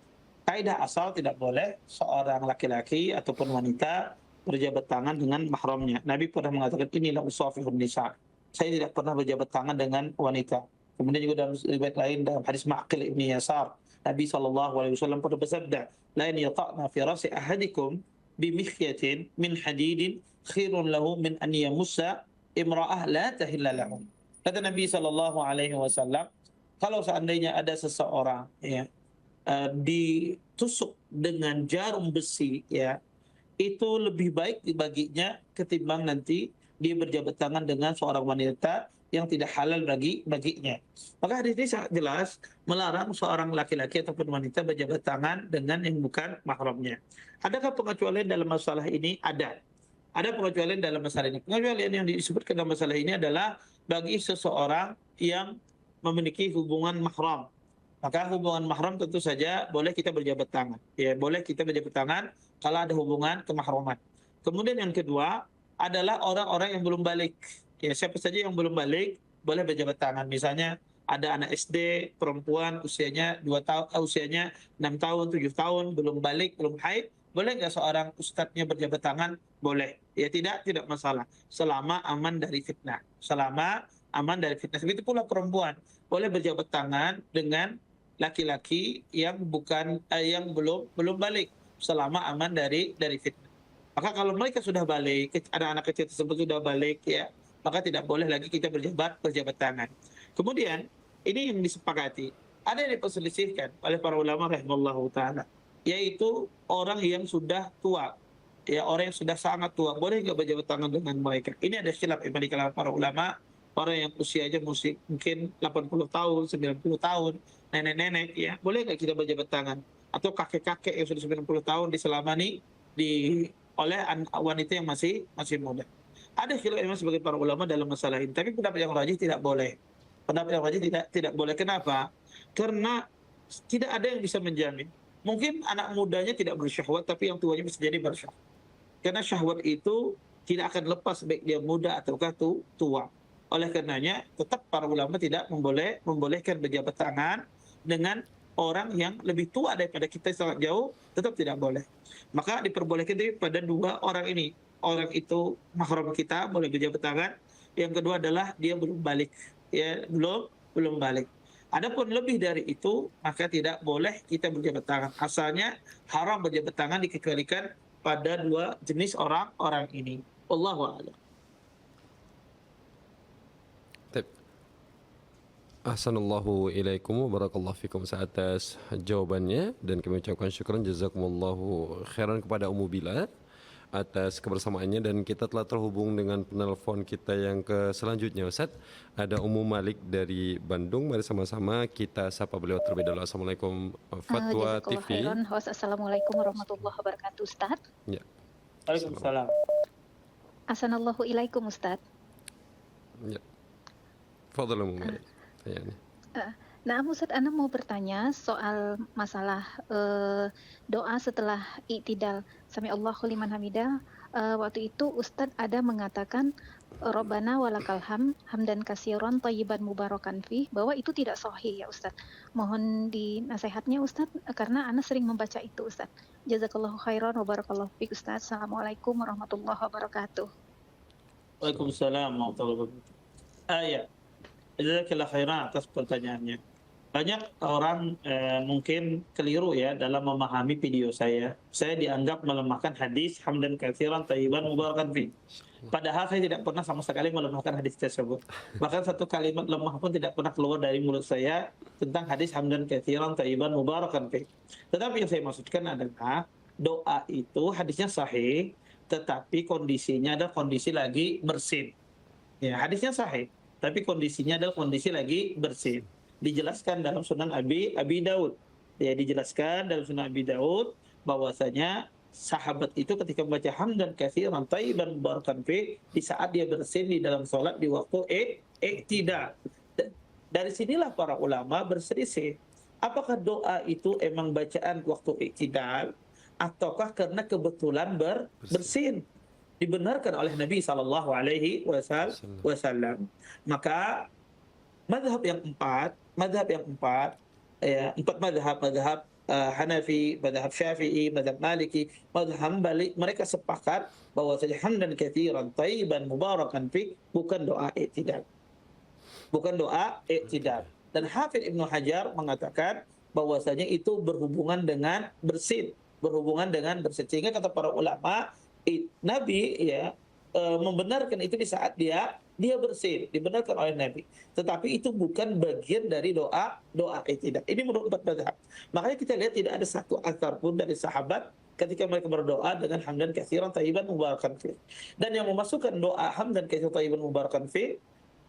Kaidah asal tidak boleh seorang laki-laki ataupun wanita berjabat tangan dengan mahramnya. Nabi pernah mengatakan, inilah usafihun nisa. Saya tidak pernah berjabat tangan dengan wanita. Kemudian juga dalam riwayat lain, dalam hadis Ma'qil ibni Yasar, Nabi SAW pernah bersabda, la yata'na fi rasi ahadikum bimikhyatin min hadidin khairun lahu min an yamussa imra'ah la tahilla lahu. Kata Nabi SAW, kalau seandainya ada seseorang ya ditusuk dengan jarum besi ya, itu lebih baik baginya ketimbang nanti dia berjabat tangan dengan seorang wanita yang tidak halal baginya. Maka hadis ini sangat jelas melarang seorang laki-laki ataupun wanita berjabat tangan dengan yang bukan mahramnya. Adakah pengecualian dalam masalah ini? Ada. Ada pengecualian dalam masalah ini. Pengecualian yang disebutkan dalam masalah ini adalah bagi seseorang yang memiliki hubungan mahram. Maka hubungan mahram tentu saja boleh kita berjabat tangan. Ya, boleh kita berjabat tangan kalau ada hubungan kemahraman. Kemudian yang kedua adalah orang-orang yang belum balik. Ya, siapa saja yang belum balik boleh berjabat tangan. Misalnya ada anak SD perempuan usianya 6 tahun, 7 tahun, belum balik, belum haid, boleh nggak seorang ustadznya berjabat tangan? Boleh. Ya tidak masalah. Selama aman dari fitnah. Selama aman dari fitnah. Begitu pula perempuan boleh berjabat tangan dengan laki-laki yang belum balik selama aman dari fitnah. Maka kalau mereka sudah balik, anak kecil tersebut sudah balik ya, maka tidak boleh lagi kita berjabat tangan. Kemudian ini yang disepakati, ada yang diperselisihkan oleh para ulama rahimallahu taala, yaitu orang yang sudah tua, ya orang yang sudah sangat tua, boleh nggak berjabat tangan dengan mereka? Ini ada khilaf di kalangan para ulama, orang yang usianya mungkin 80 tahun, 90 tahun, nenek-nenek ya, boleh nggak kita berjabat tangan? Atau kakek-kakek yang sudah 90 tahun diselamani oleh wanita yang masih muda. Ada khilaf memang sebagai para ulama dalam masalah ini, tapi pendapat yang rajih tidak boleh. Pendapat yang rajih tidak boleh. Kenapa? Karena tidak ada yang bisa menjamin. Mungkin anak mudanya tidak bersyahwat, tapi yang tuanya bisa jadi bersyahwat. Karena syahwat itu tidak akan lepas baik dia muda ataukah tua. Oleh karenanya, tetap para ulama tidak membolehkan berjabat tangan dengan orang yang lebih tua daripada kita sangat jauh, tetap tidak boleh. Maka diperbolehkan pada dua orang ini. orang itu mahram kita, boleh berjabat tangan. Yang kedua adalah dia belum balik, ya belum balik. Adapun lebih dari itu, maka tidak boleh kita berjabat tangan. Asalnya haram berjabat tangan dikecualikan pada dua jenis orang-orang ini. Wallahu a'lam. Ahsanallahu ilaikum wa barakallahu fikum atas jawabannya, dan kami ucapkan syukran jazakumullahu khairan kepada Ummu Bila atas kebersamaannya. Dan kita telah terhubung dengan penelpon kita yang ke selanjutnya, Ustaz. Ada Ummu Malik dari Bandung. Mari sama-sama kita sapa beliau terlebih dahulu. Assalamualaikum Fatwa Jazakallah TV. khairan. Host, Assalamualaikum warahmatullahi wabarakatuh, Ustaz. Ya. Waalaikumsalam. Ahsanallahu ilaikum, Ustaz. Ya. Fadhal Ummu Malik. Yani. Nah, Ustaz, Ana mau bertanya soal masalah doa setelah i'tidal. Sami Allahu liman hamidah. Waktu itu Ustaz ada mengatakan Rabbana walakal hamdan katsiran thayyiban mubarakan fi, bahwa itu tidak sahih ya Ustaz. Mohon dinasihatnya Ustaz, karena Ana sering membaca itu Ustaz. Jazakallahu khairan wa barakallahu fiik Ustaz. Assalamualaikum warahmatullahi wabarakatuh. Waalaikumsalam warahmatullahi wabarakatuh. Ya. Jazakallahu khairan atas pertanyaannya. Banyak orang mungkin keliru ya dalam memahami video saya. Saya dianggap melemahkan hadis hamdan katsiran thayyiban mubarakan fi. Padahal saya tidak pernah sama sekali melemahkan hadis tersebut. Bahkan satu kalimat lemah pun tidak pernah keluar dari mulut saya tentang hadis hamdan katsiran thayyiban mubarakan fi. Tetapi yang saya maksudkan adalah doa itu hadisnya sahih, tetapi kondisinya adalah kondisi lagi bersin. Ya, hadisnya sahih, tapi kondisinya adalah kondisi lagi bersin. Dijelaskan dalam Sunan Abi Daud. Ya, dijelaskan dalam Sunan Abi Daud bahwasanya sahabat itu ketika membaca hamdan katsiran thayyiban mubarakan fi di saat dia bersin di dalam salat di waktu i'tidal. Dari sinilah para ulama berselisih. Apakah doa itu emang bacaan waktu i'tidal ataukah karena kebetulan bersin? Dibenarkan oleh Nabi sallallahu alaihi wasallam. Maka madhab yang empat, ya, empat madhab Hanafi, madhab Syafi'i, madhab Maliki, madhab Hambali, mereka sepakat bahwa hamdan katsiran thayyiban mubarakan fi bukan doa i'tidal. Bukan doa i'tidal. Dan Hafidz Ibnu Hajar mengatakan bahwasanya itu berhubungan dengan bersin, sehingga kata para ulama Nabi ya membenarkan itu di saat dia bersin, dibenarkan oleh Nabi. Tetapi itu bukan bagian dari doa i'tidal. Ini menurut empat mazhab. Makanya kita lihat tidak ada satu athar pun dari sahabat ketika mereka berdoa dengan hamdan katsiran thayyiban mubarakan fi. Dan yang memasukkan doa hamdan katsiran thayyiban mubarakan fi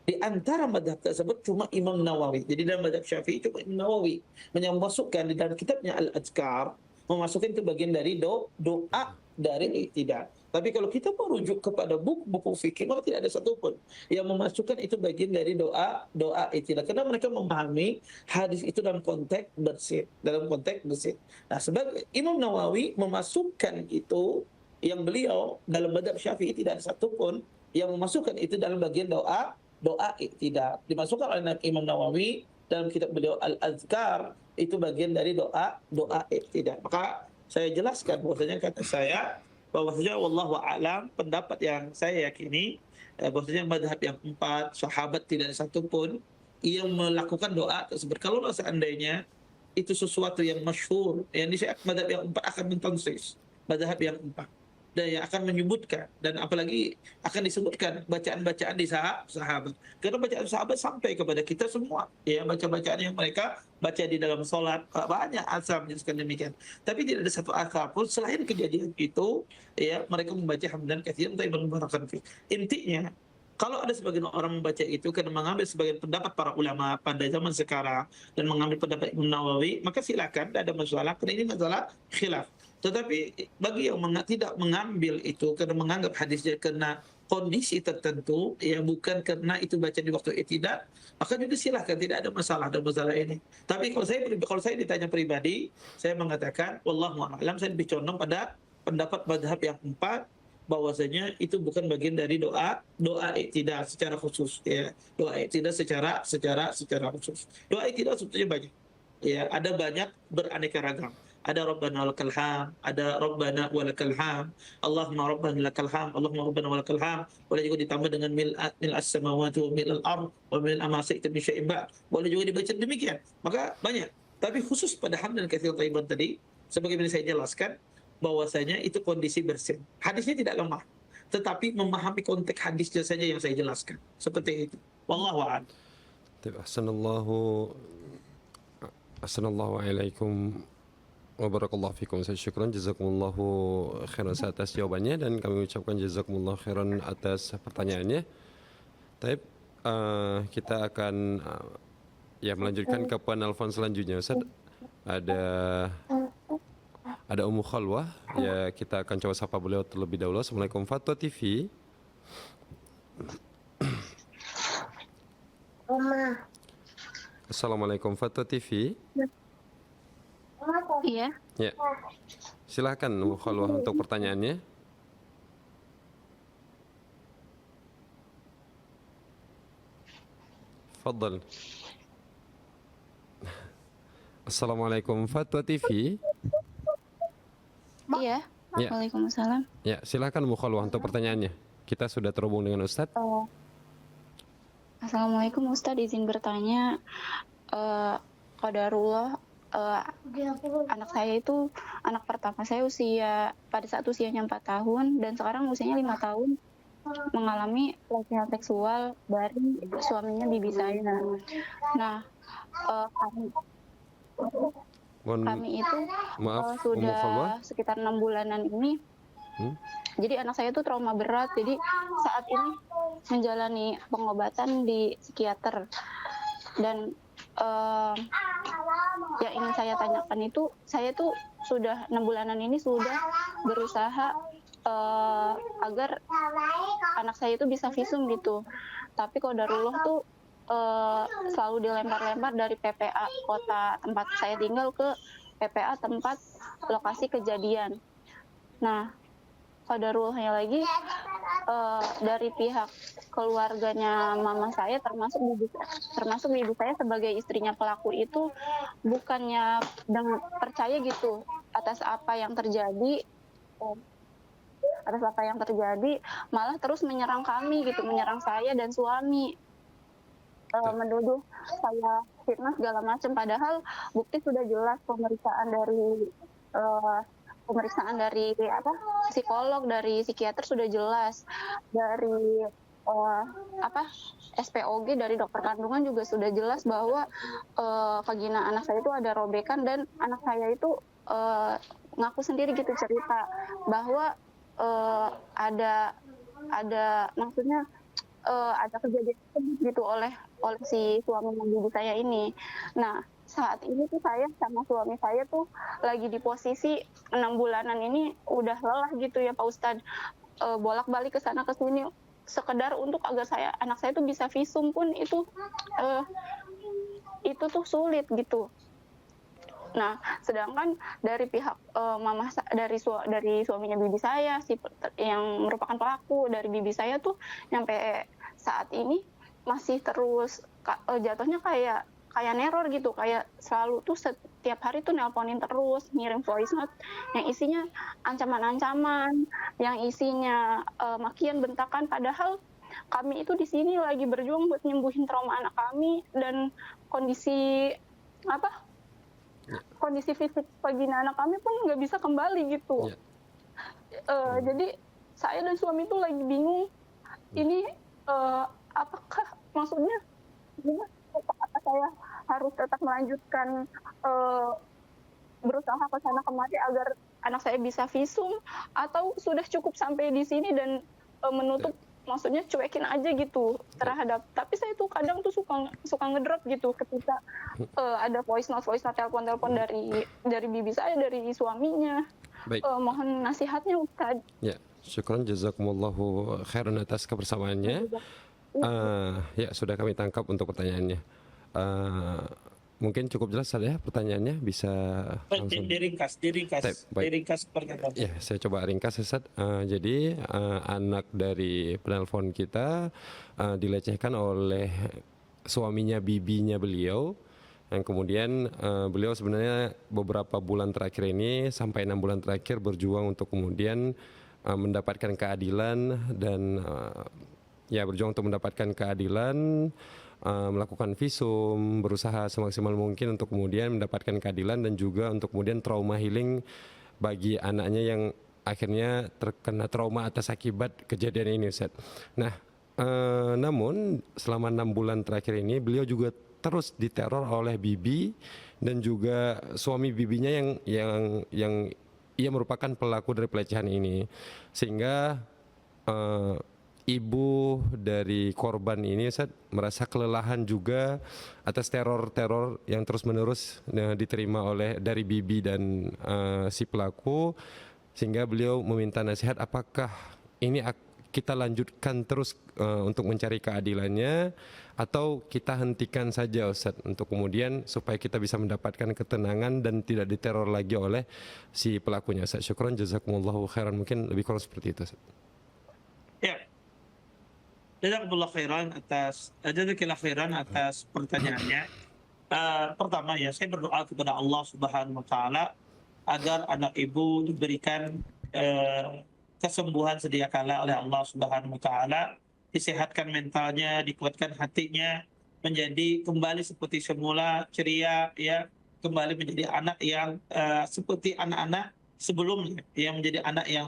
di antara mazhab tersebut cuma Imam Nawawi. Jadi dalam mazhab Syafi'i cuma Imam Nawawi memasukkan di dalam kitabnya Al-Azkar, memasukkan itu bagian dari doa dari i'tidal. Tapi kalau kita merujuk kepada buku-buku fikih, maka tidak ada satupun yang memasukkan itu bagian dari doa i'tidal. Karena mereka memahami hadis itu dalam konteks bersin, Nah, sebagai Imam Nawawi memasukkan itu, yang beliau dalam mazhab Syafi'i tidak ada satupun yang memasukkan itu dalam bagian doa i'tidal. Dimasukkan oleh Imam Nawawi dalam kitab beliau Al-Azkar, itu bagian dari doa i'tidal. Maka saya jelaskan bahwasanya kata saya bahwasanya wallahu a'lam, pendapat yang saya yakini bahwasanya mazhab yang empat sahabat tidak ada satupun yang melakukan doa tersebut. Kalau seandainya itu sesuatu yang masyhur, yang di mazhab yang empat akan mentonsis mazhab yang empat dan yang akan menyebutkan, dan apalagi akan disebutkan bacaan-bacaan di sahabat. Karena bacaan sahabat sampai kepada kita semua, ya, bacaan yang mereka baca di dalam solat, banyak asal menjelaskan demikian. Tapi tidak ada satu asal pun selain kejadian itu, ya, mereka membaca hamdan katsiran thayyiban mubarakan fi. Intinya, kalau ada sebagian orang membaca itu karena mengambil sebagian pendapat para ulama pada zaman sekarang dan mengambil pendapat Imam Nawawi, maka silakan, tidak ada masalah, karena ini masalah khilaf. Tetapi bagi yang tidak mengambil itu karena menganggap hadisnya karena kondisi tertentu, ya, bukan karena itu baca di waktu i'tidal, maka juga silahkan, tidak ada masalah dalam masalah ini. Tapi kalau saya ditanya pribadi, saya mengatakan wallahu a'lam, saya lebih condong pada pendapat mazhab yang empat, bahwasanya itu bukan bagian dari doa i'tidal secara khusus, ya, doa i'tidal secara khusus. Doa i'tidal sebetulnya banyak, ya, ada banyak beraneka ragam. Ada Rabbana lakal ham, ada Rabbana walakal ham, Allahumma Rabbana lakal ham, Allahumma Rabbana walakal ham. Boleh juga ditambah dengan mil as-samawati wa mil al-ard wa mil ma syi'ta min syai'in ba'd. Boleh juga dibaca demikian. Maka banyak. Tapi khusus pada hamdan katsiran thayyiban tadi, sebagaimana saya jelaskan bahwasanya itu kondisi bersin. Hadisnya tidak lemah, tetapi memahami konteks hadisnya saja yang saya jelaskan. Seperti itu. Wallahu a'lam. Assalamualaikum wabarakallahu fikum. Saya syukran jazakumullahu khairan atas jawabannya, dan kami ucapkan jazakumullahu khairan atas pertanyaannya. Taib, kita akan melanjutkan ke penelpon selanjutnya, Ustaz. Ada Ummu Khalwah, ya kita akan coba sapa beliau terlebih dahulu. Assalamualaikum Fatwa TV. Assalamualaikum Fatwa TV. Iya. Ya. Silahkan Ummu Khalwah untuk pertanyaannya. Fadal. Assalamualaikum Fatwa TV. Iya. Ya. Waalaikumsalam. Ya, silakan Ummu Khalwah untuk pertanyaannya. Kita sudah terhubung dengan Ustadz. Assalamualaikum Ustadz, izin bertanya, qadarullah, anak saya itu, anak pertama saya pada saat usianya 4 tahun dan sekarang usianya 5 tahun mengalami pelecehan seksual dari suaminya bibi saya. Nah, kami itu Maaf, Ummu sudah Khalwah. sekitar 6 bulanan ini. Jadi anak saya itu trauma berat. Jadi saat ini menjalani pengobatan di psikiater. Dan yang ingin saya tanyakan itu, saya tuh sudah 6 bulanan ini sudah berusaha agar anak saya itu bisa visum gitu. Tapi qadarullah tuh selalu dilempar-lempar dari PPA kota tempat saya tinggal ke PPA tempat lokasi kejadian. Nah, qadarullahnya lagi dari pihak keluarganya mama saya termasuk ibu saya sebagai istrinya pelaku itu bukannya percaya gitu atas apa yang terjadi, malah terus menyerang kami gitu, menyerang saya dan suami, menuduh saya fitnah segala macam, padahal bukti sudah jelas, pemeriksaan dari psikolog, dari psikiater sudah jelas, dari SPOG dari dokter kandungan juga sudah jelas bahwa vagina anak saya itu ada robekan, dan anak saya itu ngaku sendiri gitu, cerita bahwa ada maksudnya ada kejadian gitu oleh si suami bibi saya ini. Nah, saat ini tuh saya sama suami saya tuh lagi di posisi 6 bulanan ini udah lelah gitu ya Pak Ustadz, bolak-balik ke sana ke sini sekedar untuk agar anak saya tuh bisa visum pun itu tuh sulit gitu. Nah, sedangkan dari pihak dari suaminya bibi saya yang merupakan pelaku, dari bibi saya tuh sampai saat ini masih terus jatuhnya kayak neror gitu, kayak selalu tuh setiap hari tuh nelponin terus, ngirim voice note yang isinya ancaman-ancaman, yang isinya makian, bentakan, padahal kami itu di sini lagi berjuang buat nyembuhin trauma anak kami dan kondisi fisik vagina anak kami pun nggak bisa kembali gitu. Jadi saya dan suami itu lagi bingung, ini apakah maksudnya gimana? Apakah saya harus tetap melanjutkan berusaha ke sana kemari agar anak saya bisa visum, atau sudah cukup sampai di sini dan menutup, maksudnya cuekin aja gitu terhadap. Tapi saya tuh kadang tuh suka ngedrop gitu ketika ada voice note telepon dari bibi saya, dari suaminya. Baik. Mohon nasihatnya Ustaz. Ya, syukran jazakumullahu khairan atas kebersamaannya. Ya, sudah kami tangkap untuk pertanyaannya. Mungkin cukup jelas ya pertanyaannya, bisa langsung diringkas seperti apa? Ya, saya coba ringkas Ustaz. Jadi anak dari penelpon kita dilecehkan oleh suaminya bibinya beliau yang kemudian beliau sebenarnya beberapa bulan terakhir ini sampai 6 bulan terakhir berjuang untuk kemudian mendapatkan keadilan dan berjuang untuk mendapatkan keadilan, melakukan visum, berusaha semaksimal mungkin untuk kemudian mendapatkan keadilan dan juga untuk kemudian trauma healing bagi anaknya yang akhirnya terkena trauma atas akibat kejadian ini, Ustaz. Nah, namun selama 6 bulan terakhir ini beliau juga terus diteror oleh bibi dan juga suami bibinya yang ia merupakan pelaku dari pelecehan ini, sehingga ibu dari korban ini, Ustaz, merasa kelelahan juga atas teror-teror yang terus-menerus diterima dari bibi dan si pelaku, sehingga beliau meminta nasihat apakah ini kita lanjutkan terus untuk mencari keadilannya atau kita hentikan saja, Ustaz, untuk kemudian supaya kita bisa mendapatkan ketenangan dan tidak diteror lagi oleh si pelakunya, Ustaz. Syukran, jazakumullahu khairan. Mungkin lebih kurang seperti itu, Ustaz. Ya. Jazakumullah khairan atas pertanyaannya. Pertama ya, saya berdoa kepada Allah Subhanahu wa taala agar anak ibu diberikan kesembuhan sedia kala oleh Allah Subhanahu wa taala, disehatkan mentalnya, dikuatkan hatinya, menjadi kembali seperti semula ceria, ya, kembali menjadi anak yang seperti anak-anak sebelumnya, yang menjadi anak yang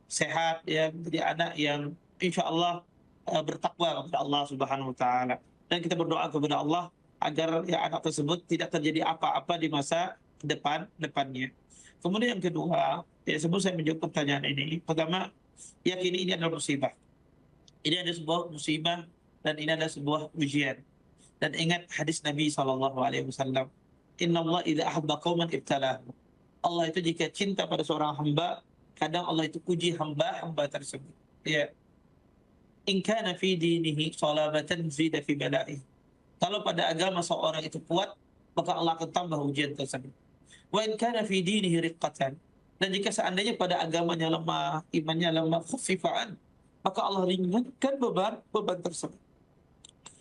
sehat, ya, menjadi anak yang insya Allah bertakwa kepada Allah Subhanahu wa taala. Dan kita berdoa kepada Allah agar anak tersebut tidak terjadi apa-apa di masa depannya. Kemudian yang kedua, sebelum saya menjawab pertanyaan ini, pertama, yakini ini adalah musibah. Ini adalah sebuah musibah dan ini adalah sebuah ujian. Dan ingat hadis Nabi SAW, Inna Allah idza ahabba qauman ibtalahu. Allah itu jika cinta pada seorang hamba, kadang Allah itu uji hamba tersebut. Ya. In kana fi dinihi salabatan zida fi bala'i. Kalau pada agama seorang itu kuat, maka Allah akan tambah ujian tersebut. Wa in kana fi dinihi riqqatan. Dan jika seandainya pada agamanya lemah, imannya lemah, khufifan, maka Allah ringankan beban tersebut.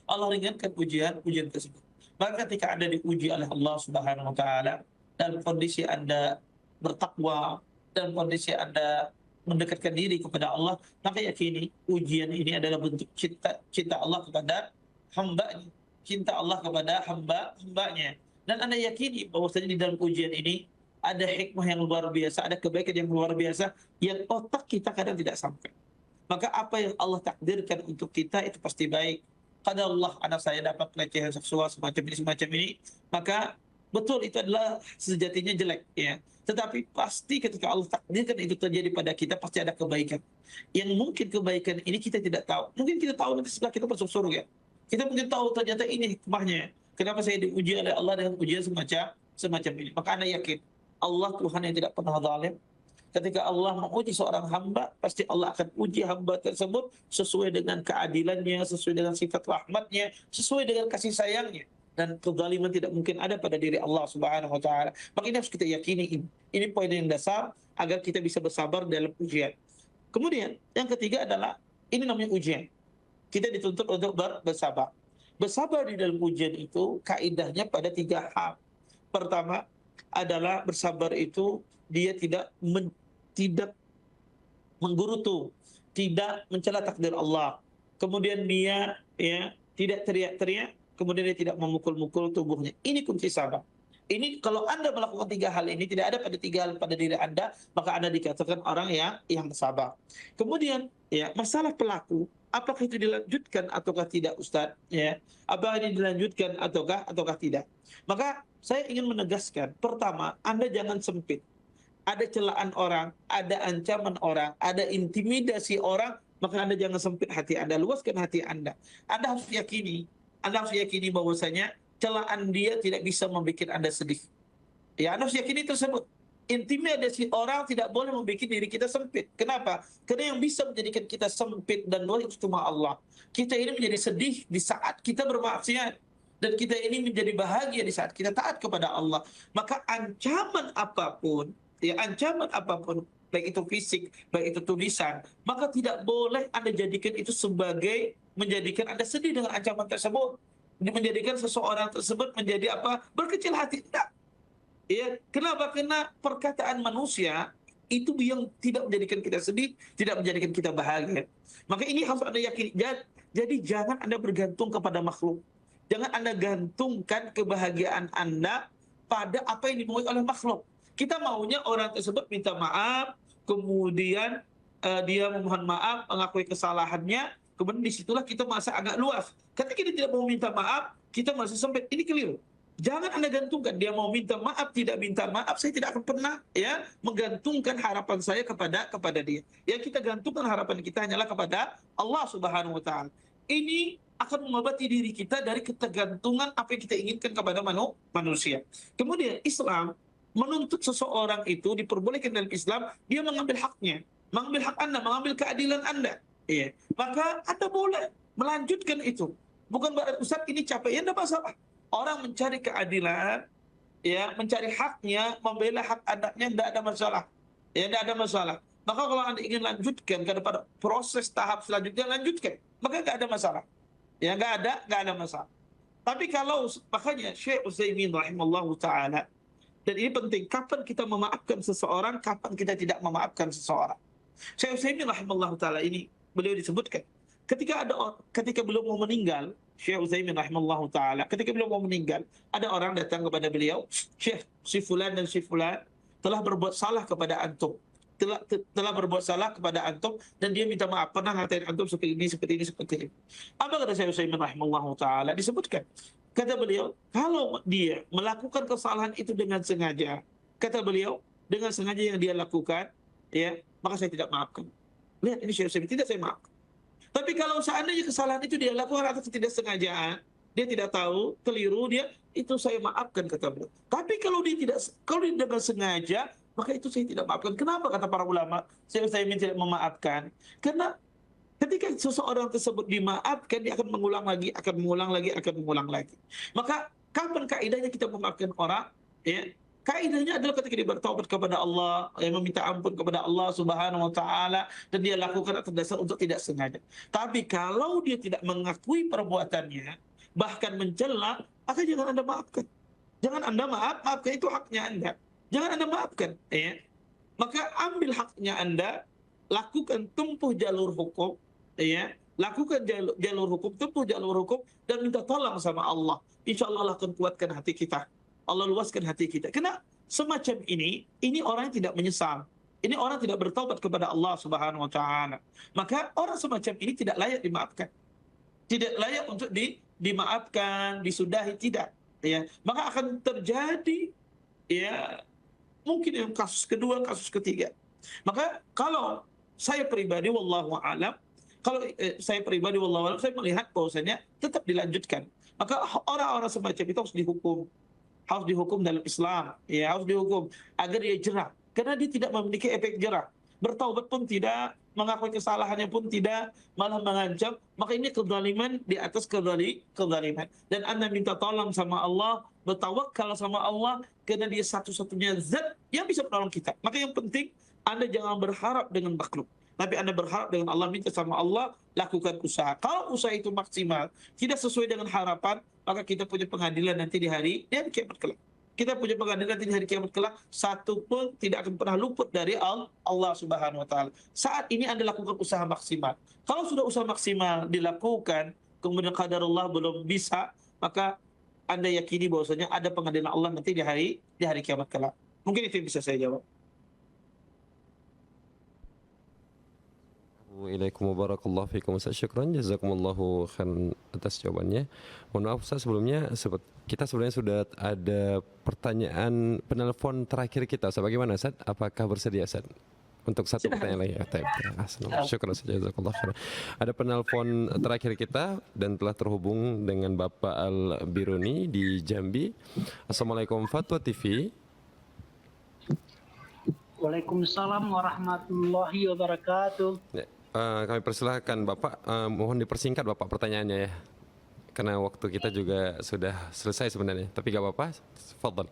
Allah ringankan ujian tersebut. Maka ketika Anda diuji oleh Allah Subhanahu wa taala dalam kondisi Anda bertakwa, dalam kondisi Anda mendekatkan diri kepada Allah, maka yakini ujian ini adalah bentuk cinta Allah kepada hamba-Nya, cinta Allah kepada hamba-hambanya. Dan Anda yakini bahwasanya di dalam ujian ini ada hikmah yang luar biasa, ada kebaikan yang luar biasa yang otak kita kadang tidak sampai. Maka apa yang Allah takdirkan untuk kita itu pasti baik. Kadang Allah, anak saya dapat pelecehan seksual semacam ini, maka betul itu adalah sejatinya jelek, ya. Tetapi pasti ketika Allah takdirkan itu terjadi pada kita, pasti ada kebaikan. Yang mungkin kebaikan ini kita tidak tahu. Mungkin kita tahu nanti setelah kita masuk surga. Kita mungkin tahu ternyata ini hikmahnya. Kenapa saya diuji oleh Allah dengan ujian semacam ini? Maka Anda yakin Allah Tuhan yang tidak pernah zalim. Ketika Allah menguji seorang hamba, pasti Allah akan uji hamba tersebut sesuai dengan keadilannya, sesuai dengan sifat rahmatnya, sesuai dengan kasih sayangnya. Dan kezaliman tidak mungkin ada pada diri Allah Subhanahu wa taala. Maka ini harus kita yakini. Ini poin yang dasar agar kita bisa bersabar dalam ujian. Kemudian yang ketiga adalah ini namanya ujian. Kita dituntut untuk bersabar. Bersabar di dalam ujian itu kaidahnya pada 3 hal. Pertama adalah bersabar itu dia tidak menggerutu, tidak mencela takdir Allah. Kemudian dia tidak teriak-teriak, kemudian dia tidak memukul-mukul tubuhnya. Ini kunci sabar. Ini kalau Anda melakukan 3 hal ini, tidak ada pada 3 hal pada diri Anda, maka Anda dikatakan orang yang sabar. Kemudian masalah pelaku, apakah itu dilanjutkan ataukah tidak, Ustaz? Ya, apakah ini dilanjutkan ataukah tidak? Maka saya ingin menegaskan, pertama, Anda jangan sempit. Ada celaan orang, ada ancaman orang, ada intimidasi orang, maka Anda jangan sempit hati Anda, luaskan hati Anda. Anda harus yakini bahwasanya celaan dia tidak bisa membuat Anda sedih. Ya, Anda harus yakini tersebut. Intimidasi orang tidak boleh membuat diri kita sempit. Kenapa? Karena yang bisa menjadikan kita sempit dan luas itu cuma Allah. Kita ini menjadi sedih di saat kita bermaksiat. Dan kita ini menjadi bahagia di saat kita taat kepada Allah. Maka ancaman apapun, baik itu fisik, baik itu tulisan, maka tidak boleh Anda jadikan itu sebagai menjadikan Anda sedih dengan ancaman tersebut. menjadikan seseorang tersebut menjadi apa? Berkecil hati. Tidak. Ya, kenapa? Karena perkataan manusia itu yang tidak menjadikan kita sedih, tidak menjadikan kita bahagia. Maka ini harus Anda yakini. Jadi jangan Anda bergantung kepada makhluk. Jangan Anda gantungkan kebahagiaan Anda pada apa yang dimauin oleh makhluk. Kita maunya orang tersebut minta maaf, kemudian dia memohon maaf, mengakui kesalahannya, kemudian disitulah kita merasa agak luas. Ketika dia tidak mau minta maaf, kita masih sempit. Ini keliru. Jangan Anda gantungkan dia mau minta maaf, tidak minta maaf, saya tidak akan pernah ya menggantungkan harapan saya kepada dia. Yang kita gantungkan harapan kita hanyalah kepada Allah Subhanahu wa taala. Ini akan mengobati diri kita dari ketergantungan apa yang kita inginkan kepada manusia. Kemudian Islam menuntut seseorang itu diperbolehkan dalam Islam dia mengambil haknya, mengambil hak Anda, mengambil keadilan Anda. Ya. Maka Anda boleh melanjutkan itu. Bukan berarti Ustaz ini capek, ya tidak masalah. Orang mencari keadilan, ya, mencari haknya, membela hak anaknya, tidak ada masalah. Ya, tidak ada masalah. Maka kalau Anda ingin lanjutkan kepada proses tahap selanjutnya, lanjutkan. Maka tidak ada masalah. Ya, tidak ada masalah. Tapi kalau, makanya Syekh Utsaimin rahimallahu ta'ala, dan ini penting, kapan kita memaafkan seseorang, kapan kita tidak memaafkan seseorang. Syekh Utsaimin rahimallahu ta'ala ini, beliau disebutkan, ketika beliau mau meninggal, Syekh Utsaimin rahimallahu ta'ala, ketika beliau mau meninggal, ada orang datang kepada beliau, Syekh, si fulan dan si fulan telah berbuat salah kepada antum. Telah berbuat salah kepada antum dan dia minta maaf, pernah ngatain antum seperti ini, seperti ini, seperti ini. Apa kata Syekh Utsaimin rahimallahu ta'ala? Disebutkan. Kata beliau, kalau dia melakukan kesalahan itu dengan sengaja, kata beliau, dengan sengaja yang dia lakukan, ya, maka saya tidak maafkan. Lihat, ini Syekh Utsaimin, tidak saya maafkan. Tapi kalau seandainya kesalahan itu dia lakukan atas ketidaksengajaan, dia tidak tahu, keliru dia, itu saya maafkan kata beliau. Tapi kalau dia dengan sengaja, maka itu saya tidak maafkan. Kenapa kata para ulama saya tidak memaafkan? Karena ketika seseorang tersebut dimaafkan, dia akan mengulang lagi, akan mengulang lagi. Maka kapan kaidahnya kita memaafkan orang? Ya, kaidahnya adalah ketika dia bertaubat kepada Allah, yang meminta ampun kepada Allah Subhanahu wa taala dan dia lakukan atas dasar untuk tidak sengaja. Tapi kalau dia tidak mengakui perbuatannya, bahkan mencela, maka jangan Anda maafkan. Jangan Anda maafkan, itu haknya Anda. Jangan Anda maafkan, ya. Maka ambil haknya Anda, lakukan tempuh jalur hukum, ya. Lakukan jalur hukum, tempuh jalur hukum dan minta tolong sama Allah. Insya Allah akan kuatkan hati kita. Allah luaskan hati kita. Karena semacam ini orang yang tidak menyesal. Ini orang tidak bertaubat kepada Allah Subhanahu wa taala. Maka orang semacam ini tidak layak dimaafkan. Tidak layak untuk dimaafkan, disudahi, tidak. Ya. Maka akan terjadi ya mungkin yang kasus kedua, kasus ketiga. Maka kalau saya pribadi wallahu a'lam, saya melihat bahwasanya tetap dilanjutkan. Maka orang-orang semacam itu harus dihukum dalam Islam, ya, harus dihukum agar dia jerah, karena dia tidak memiliki efek jerah. Bertaubat pun tidak, mengakui kesalahannya pun tidak, malah mengancam. Maka ini kezaliman di atas kezaliman. Dan Anda minta tolong sama Allah, bertawakal sama Allah, karena dia satu-satunya zat yang bisa menolong kita. Maka yang penting Anda jangan berharap dengan makhluk, tapi Anda berharap dengan Allah, minta sama Allah, lakukan usaha. Kalau usaha itu maksimal, tidak sesuai dengan harapan, maka kita punya pengadilan nanti di hari kiamat kelak. Kita punya pengadilan nanti di hari kiamat kelak, satu pun tidak akan pernah luput dari Allah Subhanahu wa taala. Saat ini Anda lakukan usaha maksimal. Kalau sudah usaha maksimal dilakukan, kemudian qadarullah belum bisa, maka Anda yakini bahwasanya ada pengadilan Allah nanti di hari kiamat kelak. Mungkin itu yang bisa saya jawab. Waalaikumsalam warahmatullahi wabarakatuh. Syukran jazakumullahu khairan atas jawabannya. Mohon maaf Ustaz, sebelumnya kita sebenarnya sudah ada pertanyaan penelpon terakhir kita. Ustaz, bagaimana Ustaz? Apakah bersedia Ustaz? Untuk satu pertanyaan lagi. Syukran jazakumullahu khairan. Ada penelpon terakhir kita dan telah terhubung dengan Bapak Al-Biruni di Jambi. Assalamualaikum Fatwa TV. Waalaikumsalam warahmatullahi wabarakatuh. Ya. Kami persilahkan Bapak, mohon dipersingkat Bapak pertanyaannya ya, karena waktu kita juga sudah selesai sebenarnya, tapi gak apa-apa, fadhal.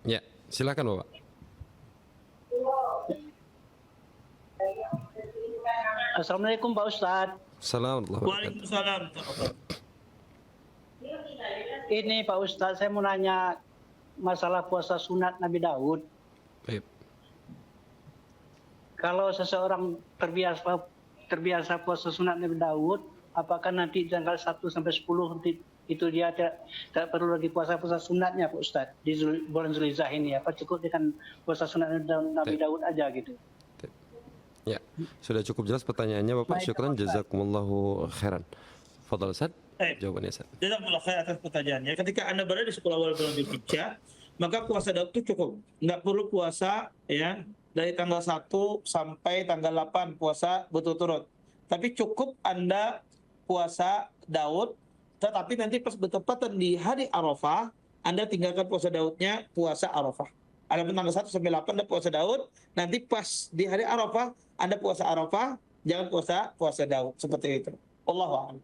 Ya, silakan Bapak. Assalamualaikum Pak Ustadz. Assalamualaikum warahmatullahi Waalaikumsalam. Ini Pak Ustadz, saya mau nanya masalah puasa sunat Nabi Daud. wabarakatuh. Kalau seseorang terbiasa puasa sunat Nabi Daud, apakah nanti tanggal 1 sampai 10 nanti itu dia tidak perlu lagi puasa sunatnya Pak Ustadz di bulan Zulhijjah ini? Apa cukup dengan puasa sunat Nabi Daud aja gitu? Ya, sudah cukup jelas pertanyaannya Bapak. Baik, Syukran, Pak Ustadz. jazakumullahu khairan. Fadhal Ustaz, jawabannya Ustaz. Jazakumullah khair atas pertanyaannya. Ketika Anda berada di 10 awal bulan Dzulhijjah, maka puasa Daud itu cukup. Nggak perlu puasa ya dari tanggal 1 sampai tanggal 8 puasa berturut-turut. Tapi cukup Anda puasa Daud, tetapi nanti pas bertepatan di hari Arafah, Anda tinggalkan puasa Daudnya, puasa Arafah. Ada tanggal 1 sampai 8 Anda puasa Daud, nanti pas di hari Arafah Anda puasa Arafah, jangan puasa Daud, seperti itu. Allahu a'lam.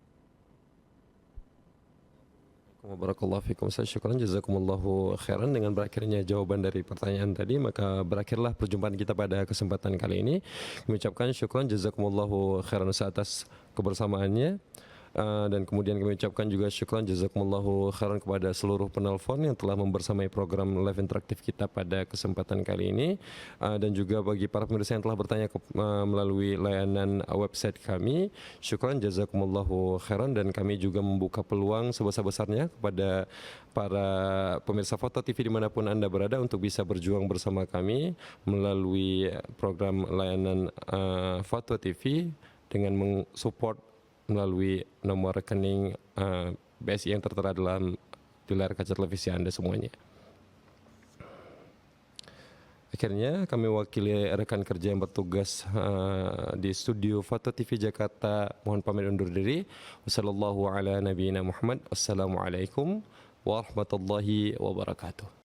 Barakallahu fikum. Syukran, jazakumullahu khairan. Dengan berakhirnya jawaban dari pertanyaan tadi, maka berakhirlah perjumpaan kita pada kesempatan kali ini. Kami ucapkan syukran, jazakumullahu khairan atas kebersamaannya. Dan kemudian kami ucapkan juga syukran jazakumullahu khairan kepada seluruh penelpon yang telah membersamai program live interaktif kita pada kesempatan kali ini, dan juga bagi para pemirsa yang telah bertanya melalui layanan website kami. Syukran jazakumullahu khairan, dan kami juga membuka peluang sebesar-besarnya kepada para pemirsa Foto TV dimanapun Anda berada untuk bisa berjuang bersama kami melalui program layanan Foto TV dengan mensupport melalui nomor rekening BSI yang tertera di layar kaca televisi Anda semuanya. Akhirnya kami wakili rekan kerja yang bertugas di studio Foto TV Jakarta mohon pamit undur diri. Wassalamualaikum warahmatullahi wabarakatuh.